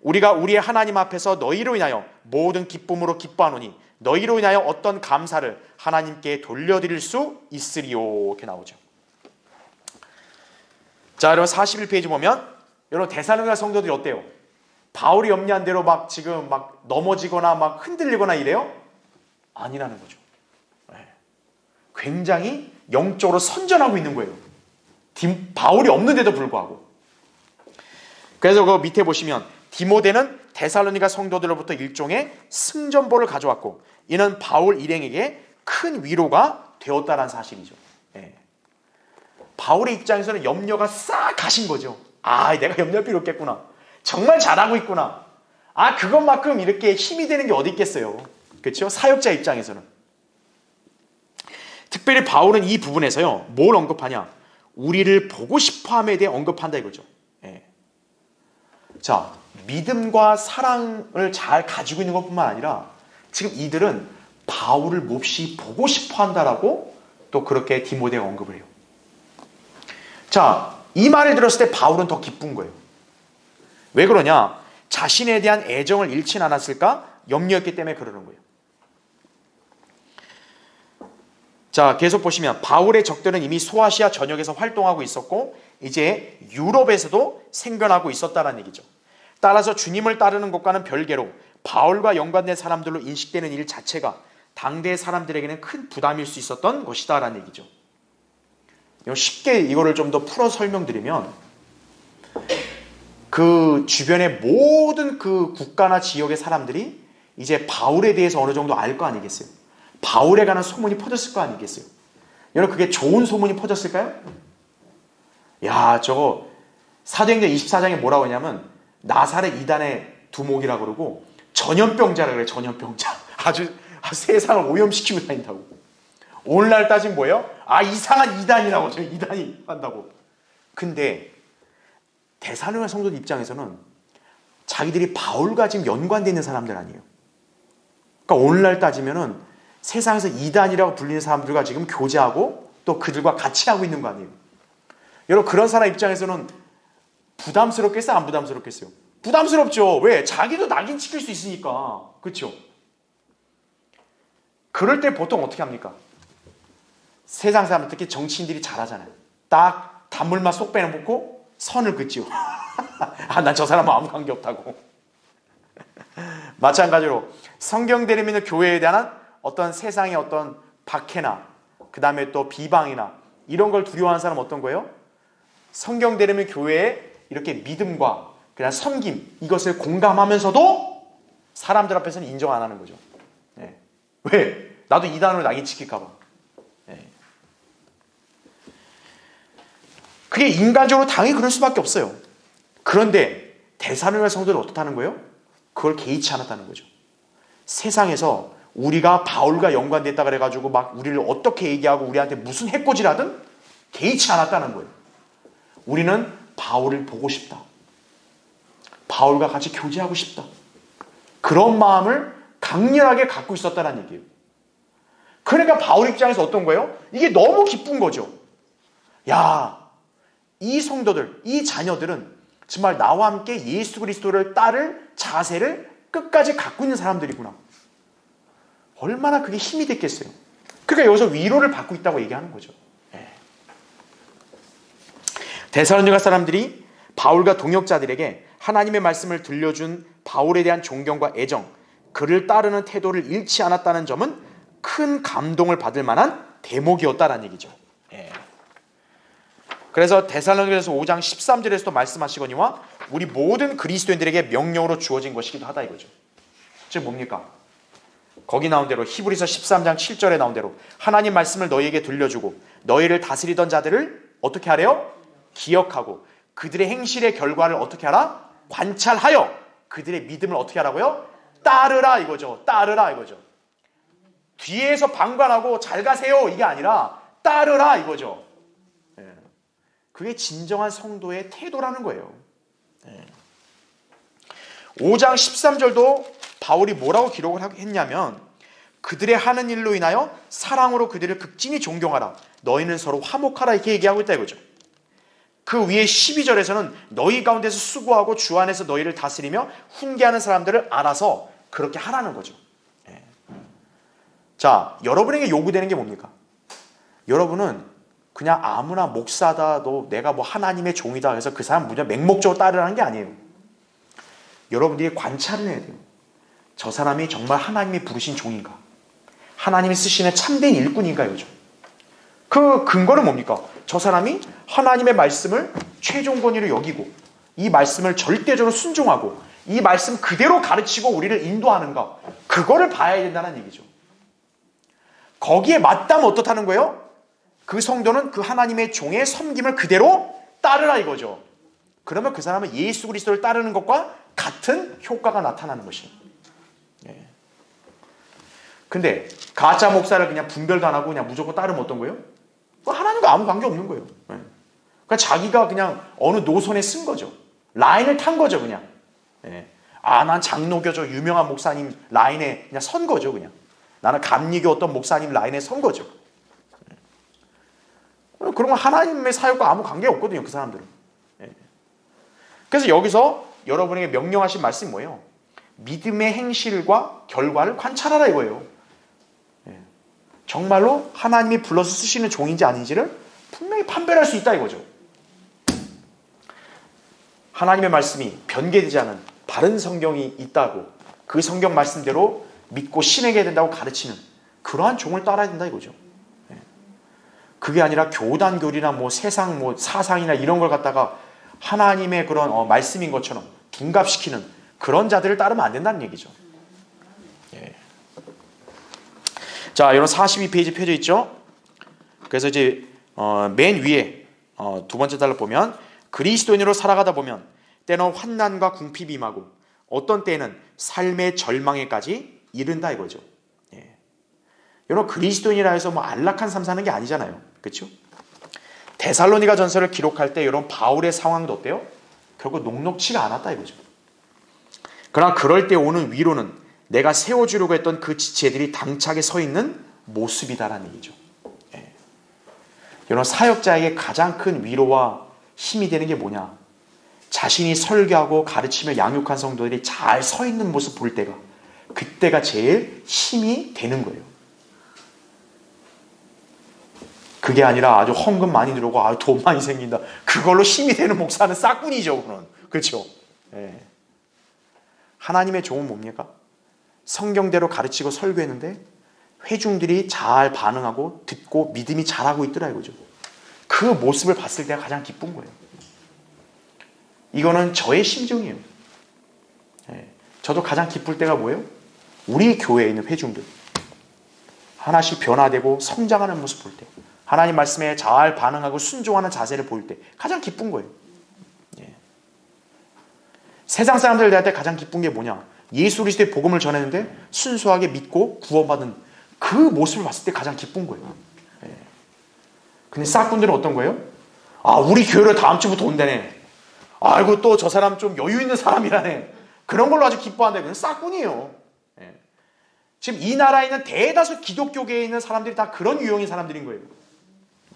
우리가 우리의 하나님 앞에서 너희로 인하여 모든 기쁨으로 기뻐하노니 너희로 인하여 어떤 감사를 하나님께 돌려드릴 수 있으리요. 이렇게 나오죠. 자, 여러분 41페이지 보면 여러분 데살로니가 성도들이 어때요? 바울이 염려한 대로 막 지금 막 넘어지거나 막 흔들리거나 이래요? 아니라는 거죠. 굉장히 영적으로 선전하고 있는 거예요. 바울이 없는데도 불구하고. 그래서 그 밑에 보시면 디모데는 데살로니가 성도들로부터 일종의 승전보를 가져왔고, 이는 바울 일행에게 큰 위로가 되었다는 사실이죠. 바울의 입장에서는 염려가 싹 가신 거죠. 내가 염려할 필요 없겠구나. 정말 잘하고 있구나. 그것만큼 이렇게 힘이 되는 게 어디 있겠어요. 그렇죠? 사역자 입장에서는. 특별히 바울은 이 부분에서요, 뭘 언급하냐? 우리를 보고 싶어함에 대해 언급한다 이거죠. 자, 믿음과 사랑을 잘 가지고 있는 것뿐만 아니라 지금 이들은 바울을 몹시 보고 싶어 한다라고 또 그렇게 디모데가 언급을 해요. 자, 이 말을 들었을 때 바울은 더 기쁜 거예요. 왜 그러냐? 자신에 대한 애정을 잃진 않았을까? 염려했기 때문에 그러는 거예요. 자, 계속 보시면 바울의 적들은 이미 소아시아 전역에서 활동하고 있었고 이제 유럽에서도 생겨나고 있었다는 얘기죠. 따라서 주님을 따르는 것과는 별개로 바울과 연관된 사람들로 인식되는 일 자체가 당대 사람들에게는 큰 부담일 수 있었던 것이다라는 얘기죠. 쉽게 이거를 좀 더 풀어 설명드리면 그 주변의 모든 그 국가나 지역의 사람들이 이제 바울에 대해서 어느 정도 알 거 아니겠어요? 바울에 관한 소문이 퍼졌을 거 아니겠어요? 여러분 그게 좋은 소문이 퍼졌을까요? 야, 저거 사도행전 24장에 뭐라고 하냐면 나사렛 이단의 두목이라고 그러고 전염병자라고 그래. 전염병자. 아주 세상을 오염시키고 다닌다고. 오늘날 따지면 뭐예요? 아, 이상한 이단이라고. 저 이단이 한다고. 근데 데살로니가 성도들 입장에서는 자기들이 바울과 지금 연관되어 있는 사람들 아니에요. 그러니까 오늘날 따지면은 세상에서 이단이라고 불리는 사람들과 지금 교제하고 또 그들과 같이 하고 있는 거 아니에요. 여러분 그런 사람 입장에서는 부담스럽겠어요? 안 부담스럽겠어요? 부담스럽죠. 왜? 자기도 낙인 찍힐 수 있으니까. 그렇죠? 그럴 때 보통 어떻게 합니까? 세상 사람 특히 정치인들이 잘하잖아요. 딱 단물만 쏙 빼놓고 선을 긋지요. 아, 난 저 사람하고 아무 관계 없다고. 마찬가지로 성경 대립 있는 교회에 대한 어떤 세상의 어떤 박해나 그 다음에 또 비방이나 이런 걸 두려워하는 사람은 어떤 거예요? 성경 대립 있는 교회의 이렇게 믿음과 그냥 섬김 이것을 공감하면서도 사람들 앞에서는 인정 안 하는 거죠. 네. 왜? 나도 이단으로 낙인 찍힐까 봐. 네. 그게 인간적으로 당연히 그럴 수밖에 없어요. 그런데 데살로니가 성도들은 어떻다는 거예요? 그걸 개의치 않았다는 거죠. 세상에서 우리가 바울과 연관됐다 그래가지고 막 우리를 어떻게 얘기하고 우리한테 무슨 해코지라든 개의치 않았다는 거예요. 우리는 바울을 보고 싶다. 바울과 같이 교제하고 싶다. 그런 마음을 강렬하게 갖고 있었다는 얘기예요. 그러니까 바울 입장에서 어떤 거예요? 이게 너무 기쁜 거죠. 야, 이 성도들, 이 자녀들은 정말 나와 함께 예수 그리스도를 따를 자세를 끝까지 갖고 있는 사람들이구나. 얼마나 그게 힘이 됐겠어요. 그러니까 여기서 위로를 받고 있다고 얘기하는 거죠. 데살로니가 사람들이 바울과 동역자들에게 하나님의 말씀을 들려준 바울에 대한 존경과 애정, 그를 따르는 태도를 잃지 않았다는 점은 큰 감동을 받을 만한 대목이었다는 얘기죠. 그래서 데살로니가서 5장 13절에서도 말씀하시거니와 우리 모든 그리스도인들에게 명령으로 주어진 것이기도 하다 이거죠. 즉 뭡니까? 거기 나온 대로 히브리서 13장 7절에 나온 대로 하나님 말씀을 너희에게 들려주고 너희를 다스리던 자들을 어떻게 하래요? 기억하고 그들의 행실의 결과를 어떻게 하라? 관찰하여 그들의 믿음을 어떻게 하라고요? 따르라 이거죠. 따르라 이거죠. 뒤에서 방관하고 잘 가세요 이게 아니라 따르라 이거죠. 그게 진정한 성도의 태도라는 거예요. 5장 13절도 바울이 뭐라고 기록을 했냐면 그들의 하는 일로 인하여 사랑으로 그들을 극진히 존경하라. 너희는 서로 화목하라 이렇게 얘기하고 있다 이거죠. 그 위에 12절에서는 너희 가운데서 수고하고 주 안에서 너희를 다스리며 훈계하는 사람들을 알아서 그렇게 하라는 거죠. 자, 여러분에게 요구되는 게 뭡니까? 여러분은 그냥 아무나 목사다, 너 내가 뭐 하나님의 종이다 해서 그 사람 무조건 맹목적으로 따르라는 게 아니에요. 여러분들이 관찰을 해야 돼요. 저 사람이 정말 하나님이 부르신 종인가? 하나님이 쓰시는 참된 일꾼인가 이거죠. 그 근거는 뭡니까? 저 사람이 하나님의 말씀을 최종 권위로 여기고 이 말씀을 절대적으로 순종하고 이 말씀 그대로 가르치고 우리를 인도하는가? 그거를 봐야 된다는 얘기죠. 거기에 맞다면 어떻다는 거예요? 그 성도는 그 하나님의 종의 섬김을 그대로 따르라 이거죠. 그러면 그 사람은 예수 그리스도를 따르는 것과 같은 효과가 나타나는 것이에요. 근데 가짜 목사를 그냥 분별도 안 하고 그냥 무조건 따르면 어떤 거예요? 하나님과 아무 관계 없는 거예요. 그러니까 자기가 그냥 어느 노선에 쓴 거죠. 라인을 탄 거죠 그냥. 예. 아, 난 장로교 저 유명한 목사님 라인에 그냥 선 거죠, 그냥. 나는 감리교 어떤 목사님 라인에 선 거죠. 그러면 하나님의 사역과 아무 관계 없거든요, 그 사람들은. 예. 그래서 여기서 여러분에게 명령하신 말씀이 뭐예요? 믿음의 행실과 결과를 관찰하라 이거예요. 예. 정말로 하나님이 불러서 쓰시는 종인지 아닌지를 분명히 판별할 수 있다 이거죠. 하나님의 말씀이 변개되지 않은 바른 성경이 있다고 그 성경 말씀대로 믿고 신에게 된다고 가르치는 그러한 종을 따라야 된다 이거죠. 예. 그게 아니라 교단교리나 뭐 세상 뭐 사상이나 이런 걸 갖다가 하나님의 그런 말씀인 것처럼 둔갑시키는 그런 자들을 따르면 안 된다는 얘기죠. 예. 자, 이런 42페이지 펴져 있죠. 그래서 이제 맨 위에 두 번째 달러 보면 그리스도인으로 살아가다 보면 때는 환난과 궁핍이 임하고 어떤 때는 삶의 절망에까지 이른다 이거죠. 예. 여러분 그리스도인이라 해서 뭐 안락한 삶 사는 게 아니잖아요. 그렇죠? 데살로니가 전서를 기록할 때 이런 바울의 상황도 어때요? 결국 녹록치가 않았다 이거죠. 그러나 그럴 때 오는 위로는 내가 세워주려고 했던 그 지체들이 당차게 서 있는 모습이다라는 얘기죠. 예. 여러분 사역자에게 가장 큰 위로와 힘이 되는 게 뭐냐? 자신이 설교하고 가르치며 양육한 성도들이 잘 서 있는 모습 볼 때가 그때가 제일 힘이 되는 거예요. 그게 아니라 아주 헌금 많이 들어오고 아주 돈 많이 생긴다. 그걸로 힘이 되는 목사는 싹군이죠. 그건. 그렇죠? 예. 하나님의 종은 뭡니까? 성경대로 가르치고 설교했는데 회중들이 잘 반응하고 듣고 믿음이 자라고 있더라 이거죠. 그 모습을 봤을 때가 가장 기쁜 거예요. 이거는 저의 심정이에요. 예. 저도 가장 기쁠 때가 뭐예요? 우리 교회에 있는 회중들 하나씩 변화되고 성장하는 모습 볼 때, 하나님 말씀에 잘 반응하고 순종하는 자세를 볼 때 가장 기쁜 거예요. 예. 세상 사람들 대할 때 가장 기쁜 게 뭐냐? 예수 그리스도의 복음을 전했는데 순수하게 믿고 구원받은 그 모습을 봤을 때 가장 기쁜 거예요. 예. 근데 싹군들은 어떤 거예요? 아, 우리 교회로 다음 주부터 온다네. 아이고 또 저 사람 좀 여유 있는 사람이라네. 그런 걸로 아주 기뻐한다. 그건 싹군이에요. 예. 지금 이 나라에 있는 대다수 기독교계에 있는 사람들이 다 그런 유형인 사람들인 거예요.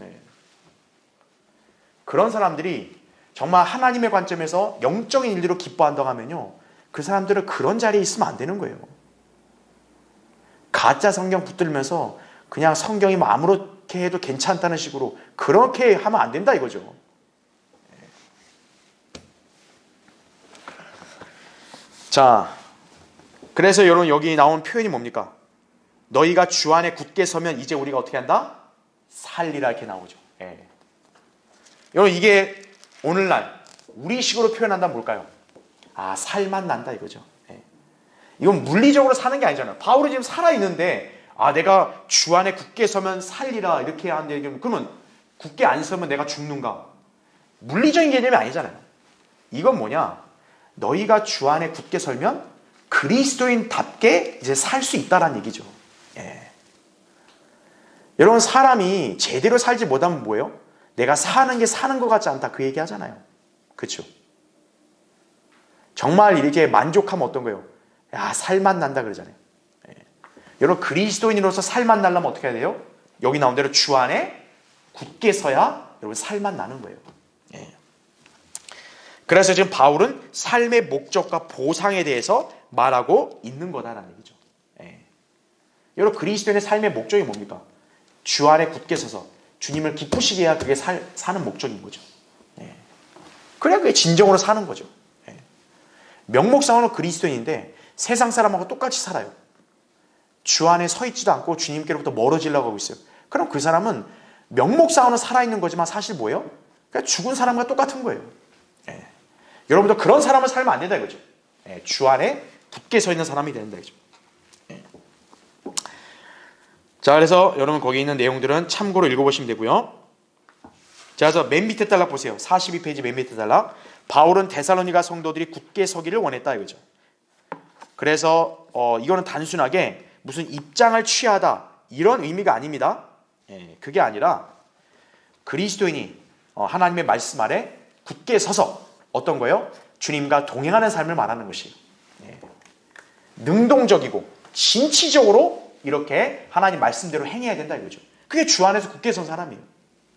예. 그런 사람들이 정말 하나님의 관점에서 영적인 일들로 기뻐한다고 하면요, 그 사람들은 그런 자리에 있으면 안 되는 거예요. 가짜 성경 붙들면서 그냥 성경이 뭐 아무렇게 해도 괜찮다는 식으로 그렇게 하면 안 된다 이거죠. 자, 그래서 여러분 여기 나온 표현이 뭡니까? 너희가 주 안에 굳게 서면 이제 우리가 어떻게 한다? 살리라 이렇게 나오죠. 예. 여러분 이게 오늘날 우리식으로 표현한다면 뭘까요? 아, 살만 난다 이거죠. 예. 이건 물리적으로 사는 게 아니잖아요. 바울이 지금 살아있는데 아, 내가 주 안에 굳게 서면 살리라 이렇게 하는데 그러면 굳게 안 서면 내가 죽는가? 물리적인 개념이 아니잖아요. 이건 뭐냐? 너희가 주 안에 굳게 설면 그리스도인답게 이제 살 수 있다라는 얘기죠. 예. 여러분 사람이 제대로 살지 못하면 뭐예요? 내가 사는 게 사는 것 같지 않다 그 얘기 하잖아요. 그렇죠? 정말 이렇게 만족하면 어떤 거예요? 야, 살만 난다 그러잖아요. 예. 여러분 그리스도인으로서 살만 나려면 어떻게 해야 돼요? 여기 나온 대로 주 안에 굳게 서야 여러분 살만 나는 거예요. 예. 그래서 지금 바울은 삶의 목적과 보상에 대해서 말하고 있는 거다라는 얘기죠. 예. 여러분 그리스도인의 삶의 목적이 뭡니까? 주 안에 굳게 서서 주님을 기쁘시게 해야 그게 사는 목적인 거죠. 예. 그래야 그게 진정으로 사는 거죠. 예. 명목상으로는 그리스도인인데 세상 사람하고 똑같이 살아요. 주 안에 서 있지도 않고 주님께로부터 멀어지려고 하고 있어요. 그럼 그 사람은 명목상으로는 살아있는 거지만 사실 뭐예요? 그러니까 죽은 사람과 똑같은 거예요. 예. 여러분도 그런 사람을 살면 안 된다 이거죠. 예. 주 안에 굳게 서 있는 사람이 된다 이거죠. 예. 자, 그래서 여러분 거기 있는 내용들은 참고로 읽어보시면 되고요. 자, 그래서 맨 밑에 단락 보세요. 42페이지 맨 밑에 단락. 바울은 데살로니가 성도들이 굳게 서기를 원했다 이거죠. 그래서 이거는 단순하게 무슨 입장을 취하다 이런 의미가 아닙니다. 예, 그게 아니라 그리스도인이 하나님의 말씀 아래 굳게 서서 어떤 거예요? 주님과 동행하는 삶을 말하는 것이에요. 예. 능동적이고 진취적으로 이렇게 하나님 말씀대로 행해야 된다 이거죠. 그게 주 안에서 굳게 선 사람이에요.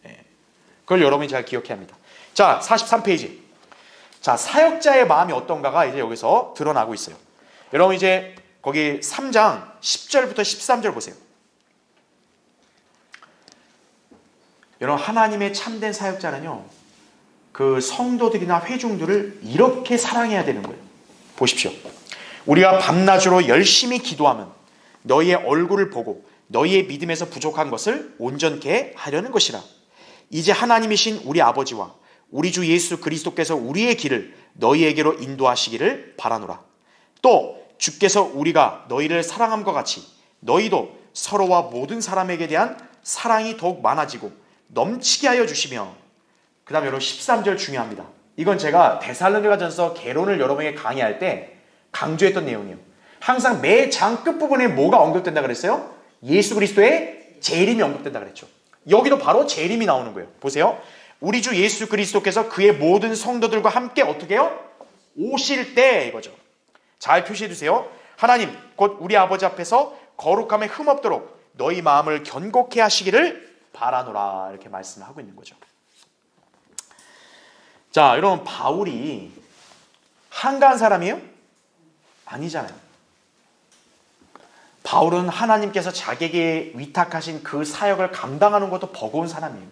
예. 그걸 여러분이 잘 기억해야 합니다. 자, 43페이지. 자, 사역자의 마음이 어떤가가 이제 여기서 드러나고 있어요. 여러분 이제 거기 3장 10절부터 13절 보세요. 여러분 하나님의 참된 사역자는요, 그 성도들이나 회중들을 이렇게 사랑해야 되는 거예요. 보십시오. 우리가 밤낮으로 열심히 기도하면 너희의 얼굴을 보고 너희의 믿음에서 부족한 것을 온전케 하려는 것이라. 이제 하나님이신 우리 아버지와 우리 주 예수 그리스도께서 우리의 길을 너희에게로 인도하시기를 바라노라. 또 주께서 우리가 너희를 사랑함과 같이 너희도 서로와 모든 사람에게 대한 사랑이 더욱 많아지고 넘치게 하여 주시며. 그 다음에 여러분 13절 중요합니다. 이건 제가 데살로니가전서 개론을 여러분에게 강의할 때 강조했던 내용이에요. 항상 매 장 끝부분에 뭐가 언급된다 그랬어요? 예수 그리스도의 재림이 언급된다 그랬죠. 여기도 바로 재림이 나오는 거예요. 보세요. 우리 주 예수 그리스도께서 그의 모든 성도들과 함께 어떻게 해요? 오실 때 이거죠. 잘 표시해 두세요. 하나님 곧 우리 아버지 앞에서 거룩함에 흠없도록 너희 마음을 견고케 하시기를 바라노라, 이렇게 말씀하고 있는 거죠. 자, 여러분 바울이 한가한 사람이에요? 아니잖아요. 바울은 하나님께서 자기에게 위탁하신 그 사역을 감당하는 것도 버거운 사람이에요.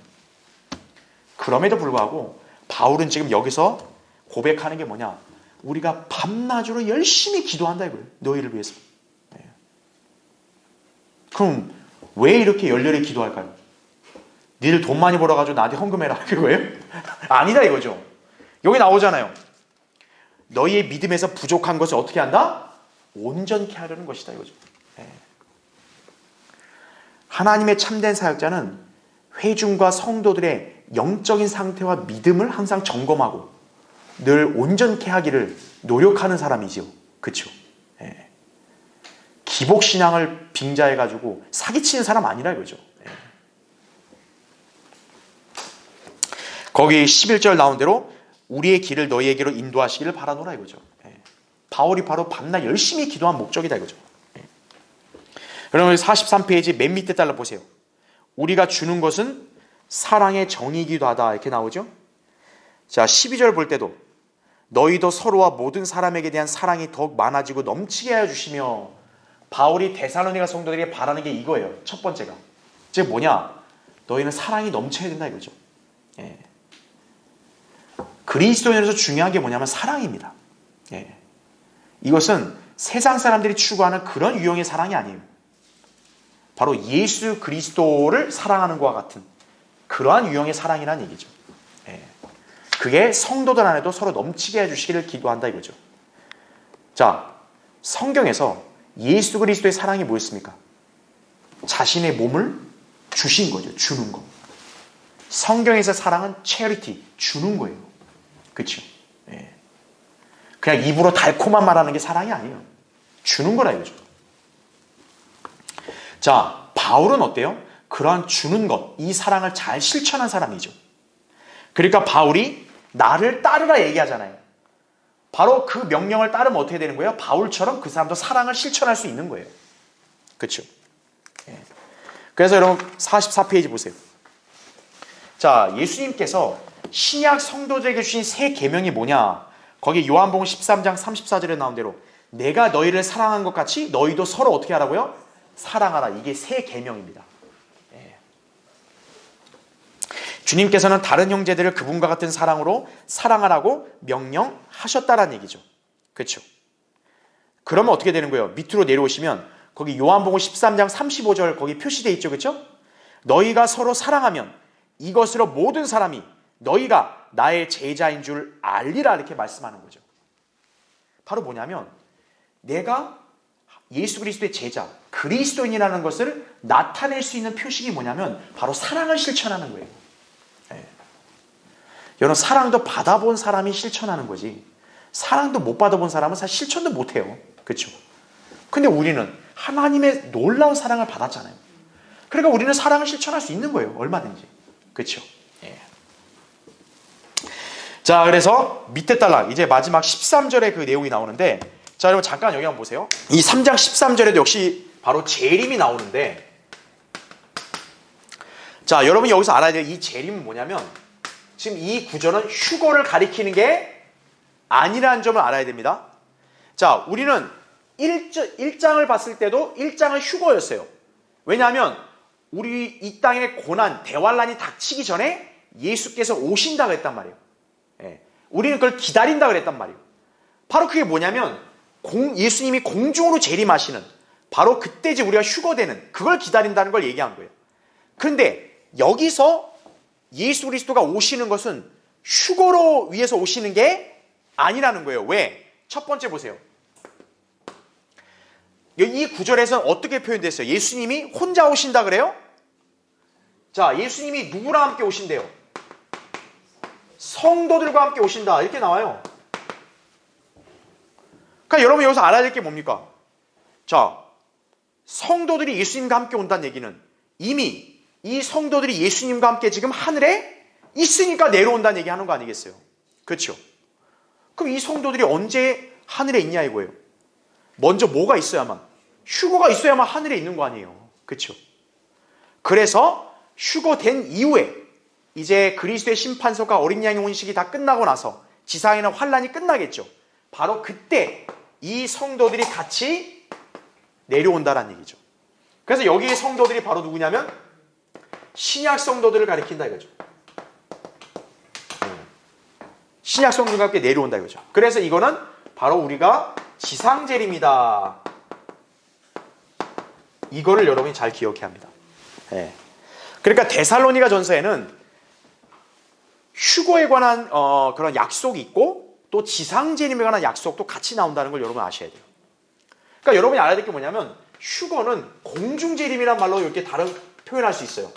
그럼에도 불구하고 바울은 지금 여기서 고백하는 게 뭐냐? 우리가 밤낮으로 열심히 기도한다 이거예요. 너희를 위해서. 네. 그럼 왜 이렇게 열렬히 기도할까요? 니들 돈 많이 벌어가지고 나한테 헌금해라 그거예요? 아니다 이거죠. 여기 나오잖아요. 너희의 믿음에서 부족한 것을 어떻게 한다? 온전케 하려는 것이다 이거죠. 네. 하나님의 참된 사역자는 회중과 성도들의 영적인 상태와 믿음을 항상 점검하고 늘 온전케 하기를 노력하는 사람이지요. 그렇죠? 예. 기복신앙을 빙자해가지고 사기치는 사람 아니라 이거죠. 예. 거기 11절 나온 대로 우리의 길을 너희에게로 인도하시기를 바라노라 이거죠. 예. 바울이 바로 밤낮 열심히 기도한 목적이다 이거죠. 예. 여러분 43페이지 맨 밑에 달라 보세요. 우리가 주는 것은 사랑의 정이기도 하다 이렇게 나오죠. 자, 12절 볼 때도 너희도 서로와 모든 사람에게 대한 사랑이 더욱 많아지고 넘치게 하여 주시며. 바울이 데살로니가 성도들에게 바라는 게 이거예요. 첫 번째가 즉 뭐냐? 너희는 사랑이 넘쳐야 된다 이거죠. 예. 그리스도인으로서 중요한 게 뭐냐면 사랑입니다. 예. 이것은 세상 사람들이 추구하는 그런 유형의 사랑이 아니에요. 바로 예수 그리스도를 사랑하는 것과 같은 그러한 유형의 사랑이라는 얘기죠. 예. 그게 성도들 안에도 서로 넘치게 해주시기를 기도한다 이거죠. 자, 성경에서 예수 그리스도의 사랑이 뭐였습니까? 자신의 몸을 주신 거죠. 주는 거. 성경에서 사랑은 charity, 주는 거예요. 그렇죠? 예. 그냥 입으로 달콤한 말하는 게 사랑이 아니에요. 주는 거라 이거죠. 자, 바울은 어때요? 그러한 주는 것, 이 사랑을 잘 실천한 사람이죠. 그러니까 바울이 나를 따르라 얘기하잖아요. 바로 그 명령을 따르면 어떻게 되는 거예요? 바울처럼 그 사람도 사랑을 실천할 수 있는 거예요. 그렇죠? 예. 그래서 여러분 44페이지 보세요. 자, 예수님께서 신약 성도들에게 주신 새 계명이 뭐냐? 거기 요한복음 13장 34절에 나온 대로 내가 너희를 사랑한 것 같이 너희도 서로 어떻게 하라고요? 사랑하라. 이게 새 계명입니다. 예. 주님께서는 다른 형제들을 그분과 같은 사랑으로 사랑하라고 명령하셨다라는 얘기죠. 그렇죠? 그러면 어떻게 되는 거예요? 밑으로 내려오시면 거기 요한복음 13장 35절 거기 표시되어 있죠. 그렇죠? 너희가 서로 사랑하면 이것으로 모든 사람이 너희가 나의 제자인 줄 알리라 이렇게 말씀하는 거죠. 바로 뭐냐면 내가 예수 그리스도의 제자, 그리스도인이라는 것을 나타낼 수 있는 표식이 뭐냐면 바로 사랑을 실천하는 거예요. 네. 여러분 사랑도 받아본 사람이 실천하는 거지 사랑도 못 받아본 사람은 사실 실천도 못해요. 그렇죠? 근데 우리는 하나님의 놀라운 사랑을 받았잖아요. 그러니까 우리는 사랑을 실천할 수 있는 거예요. 얼마든지. 그렇죠? 예. 자, 그래서 밑에 딸랑 이제 마지막 13절에 그 내용이 나오는데, 자, 여러분 잠깐 여기 한번 보세요. 이 3장 13절에도 역시 바로 재림이 나오는데, 자, 여러분이 여기서 알아야 될 이 재림은 뭐냐면, 지금 이 구절은 휴거를 가리키는 게 아니라는 점을 알아야 됩니다. 자, 우리는 1장을 봤을 때도 1장은 휴거였어요. 왜냐하면 우리 이 땅의 고난, 대환란이 닥치기 전에 예수께서 오신다고 했단 말이에요. 예. 우리는 그걸 기다린다고 그랬단 말이에요. 바로 그게 뭐냐면 예수님이 공중으로 재림하시는, 바로 그때 이제 우리가 휴거되는, 그걸 기다린다는 걸 얘기한 거예요. 그런데 여기서 예수 그리스도가 오시는 것은 휴거로 위해서 오시는 게 아니라는 거예요. 왜? 첫 번째 보세요. 이 구절에서는 어떻게 표현됐어요? 예수님이 혼자 오신다 그래요? 자, 예수님이 누구랑 함께 오신대요? 성도들과 함께 오신다, 이렇게 나와요. 그러니까 여러분 여기서 알아야 될 게 뭡니까? 자, 성도들이 예수님과 함께 온다는 얘기는 이미 이 성도들이 예수님과 함께 지금 하늘에 있으니까 내려온다는 얘기 하는 거 아니겠어요? 그렇죠? 그럼 이 성도들이 언제 하늘에 있냐 이거예요. 먼저 뭐가 있어야만, 휴거가 있어야만 하늘에 있는 거 아니에요. 그렇죠? 그래서 휴거된 이후에 이제 그리스도의 심판서가 어린 양의 혼식이 다 끝나고 나서 지상에는 환란이 끝나겠죠. 바로 그때 이 성도들이 같이 내려온다는 얘기죠. 그래서 여기의 성도들이 바로 누구냐면 신약 성도들을 가리킨다 이거죠. 신약 성도들과 함께 내려온다 이거죠. 그래서 이거는 바로 우리가 지상재림이다, 이거를 여러분이 잘 기억해야 합니다. 네. 그러니까 데살로니가 전서에는 휴거에 관한 그런 약속이 있고 또 지상재림에 관한 약속도 같이 나온다는 걸 여러분 아셔야 돼요. 그러니까 여러분이 알아야 될 게 뭐냐면 휴거는 공중재림이란 말로 이렇게 다른 표현할 수 있어요.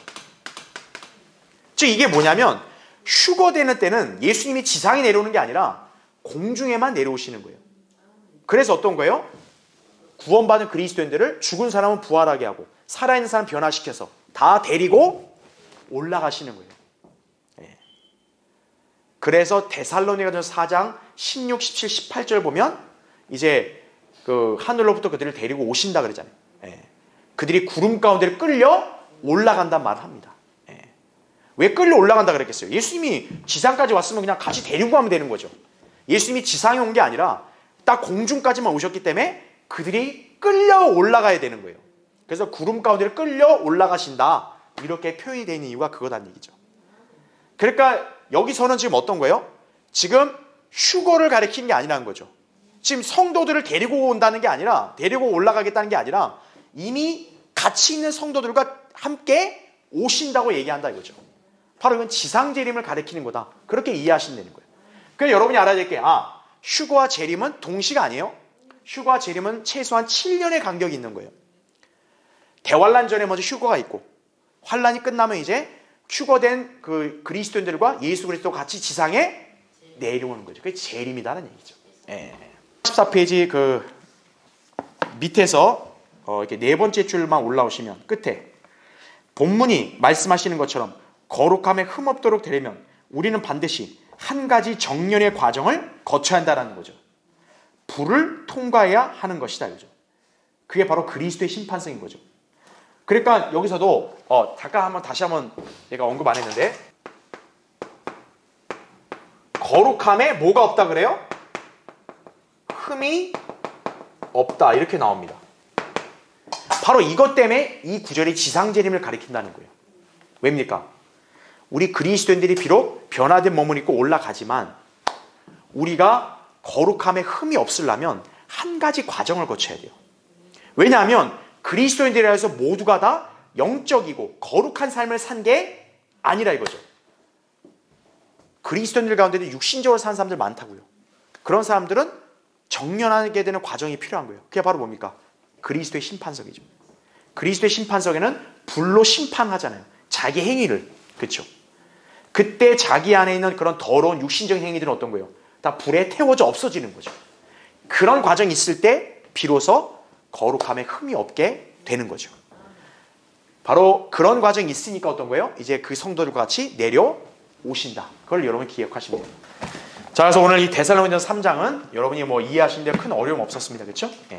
즉 이게 뭐냐면 휴거되는 때는 예수님이 지상에 내려오는 게 아니라 공중에만 내려오시는 거예요. 그래서 어떤 거예요? 구원받은 그리스도인들을 죽은 사람은 부활하게 하고 살아있는 사람 변화시켜서 다 데리고 올라가시는 거예요. 네. 그래서 데살로니가전서 4장 16, 17, 18절 보면 이제 그 하늘로부터 그들을 데리고 오신다 그러잖아요. 네. 그들이 구름 가운데를 끌려 올라간단 말을 합니다. 네. 왜 끌려 올라간다 그랬겠어요? 예수님이 지상까지 왔으면 그냥 같이 데리고 가면 되는 거죠. 예수님이 지상에 온 게 아니라 딱 공중까지만 오셨기 때문에 그들이 끌려 올라가야 되는 거예요. 그래서 구름 가운데를 끌려 올라가신다, 이렇게 표현이 되어 있는 이유가 그거다는 얘기죠. 그러니까 여기서는 지금 어떤 거예요? 지금 휴거를 가리키는 게 아니라는 거죠. 지금 성도들을 데리고 온다는 게 아니라, 데리고 올라가겠다는 게 아니라 이미 같이 있는 성도들과 함께 오신다고 얘기한다 이거죠. 바로 이건 지상재림을 가리키는 거다, 그렇게 이해하시면 되는 거예요. 그래서 여러분이 알아야 될 게, 휴거와 재림은 동시가 아니에요. 휴거와 재림은 최소한 7년의 간격이 있는 거예요. 대환란 전에 먼저 휴거가 있고 환란이 끝나면 이제 휴거된 그 그리스도인들과 예수 그리스도 같이 지상에 내려오는 거죠. 그게 재림이다는 얘기죠. 14페이지 그 밑에서 이렇게 네 번째 줄만 올라오시면 끝에 본문이 말씀하시는 것처럼 거룩함에 흠없도록 되려면 우리는 반드시 한 가지 정년의 과정을 거쳐야 한다는 거죠. 불을 통과해야 하는 것이다 이거죠. 그게 바로 그리스도의 심판성인 거죠. 그러니까 여기서도 잠깐 다시 한번 내가 언급 안 했는데, 거룩함에 뭐가 없다 그래요? 흠이 없다, 이렇게 나옵니다. 바로 이것 때문에 이 구절이 지상재림을 가리킨다는 거예요. 왜입니까? 우리 그리스도인들이 비록 변화된 몸을 입고 올라가지만 우리가 거룩함에 흠이 없으려면 한 가지 과정을 거쳐야 돼요. 왜냐하면 그리스도인들이라 해서 모두가 다 영적이고 거룩한 삶을 산 게 아니라 이거죠. 그리스도인들 가운데도 육신적으로 사는 사람들 많다고요. 그런 사람들은 정련하게 되는 과정이 필요한 거예요. 그게 바로 뭡니까? 그리스도의 심판석이죠. 그리스도의 심판석에는 불로 심판하잖아요. 자기 행위를. 그렇죠? 그때 자기 안에 있는 그런 더러운 육신적인 행위들은 어떤 거예요? 다 불에 태워져 없어지는 거죠. 그런 과정이 있을 때 비로소 거룩함에 흠이 없게 되는 거죠. 바로 그런 과정이 있으니까 어떤 거예요? 이제 그 성도들과 같이 내려오신다. 그걸 여러분 기억하시면 돼요. 자, 그래서 오늘 이 데살로니가전서 3장은 여러분이 뭐 이해하시는데 큰 어려움 없었습니다. 그렇죠? 예.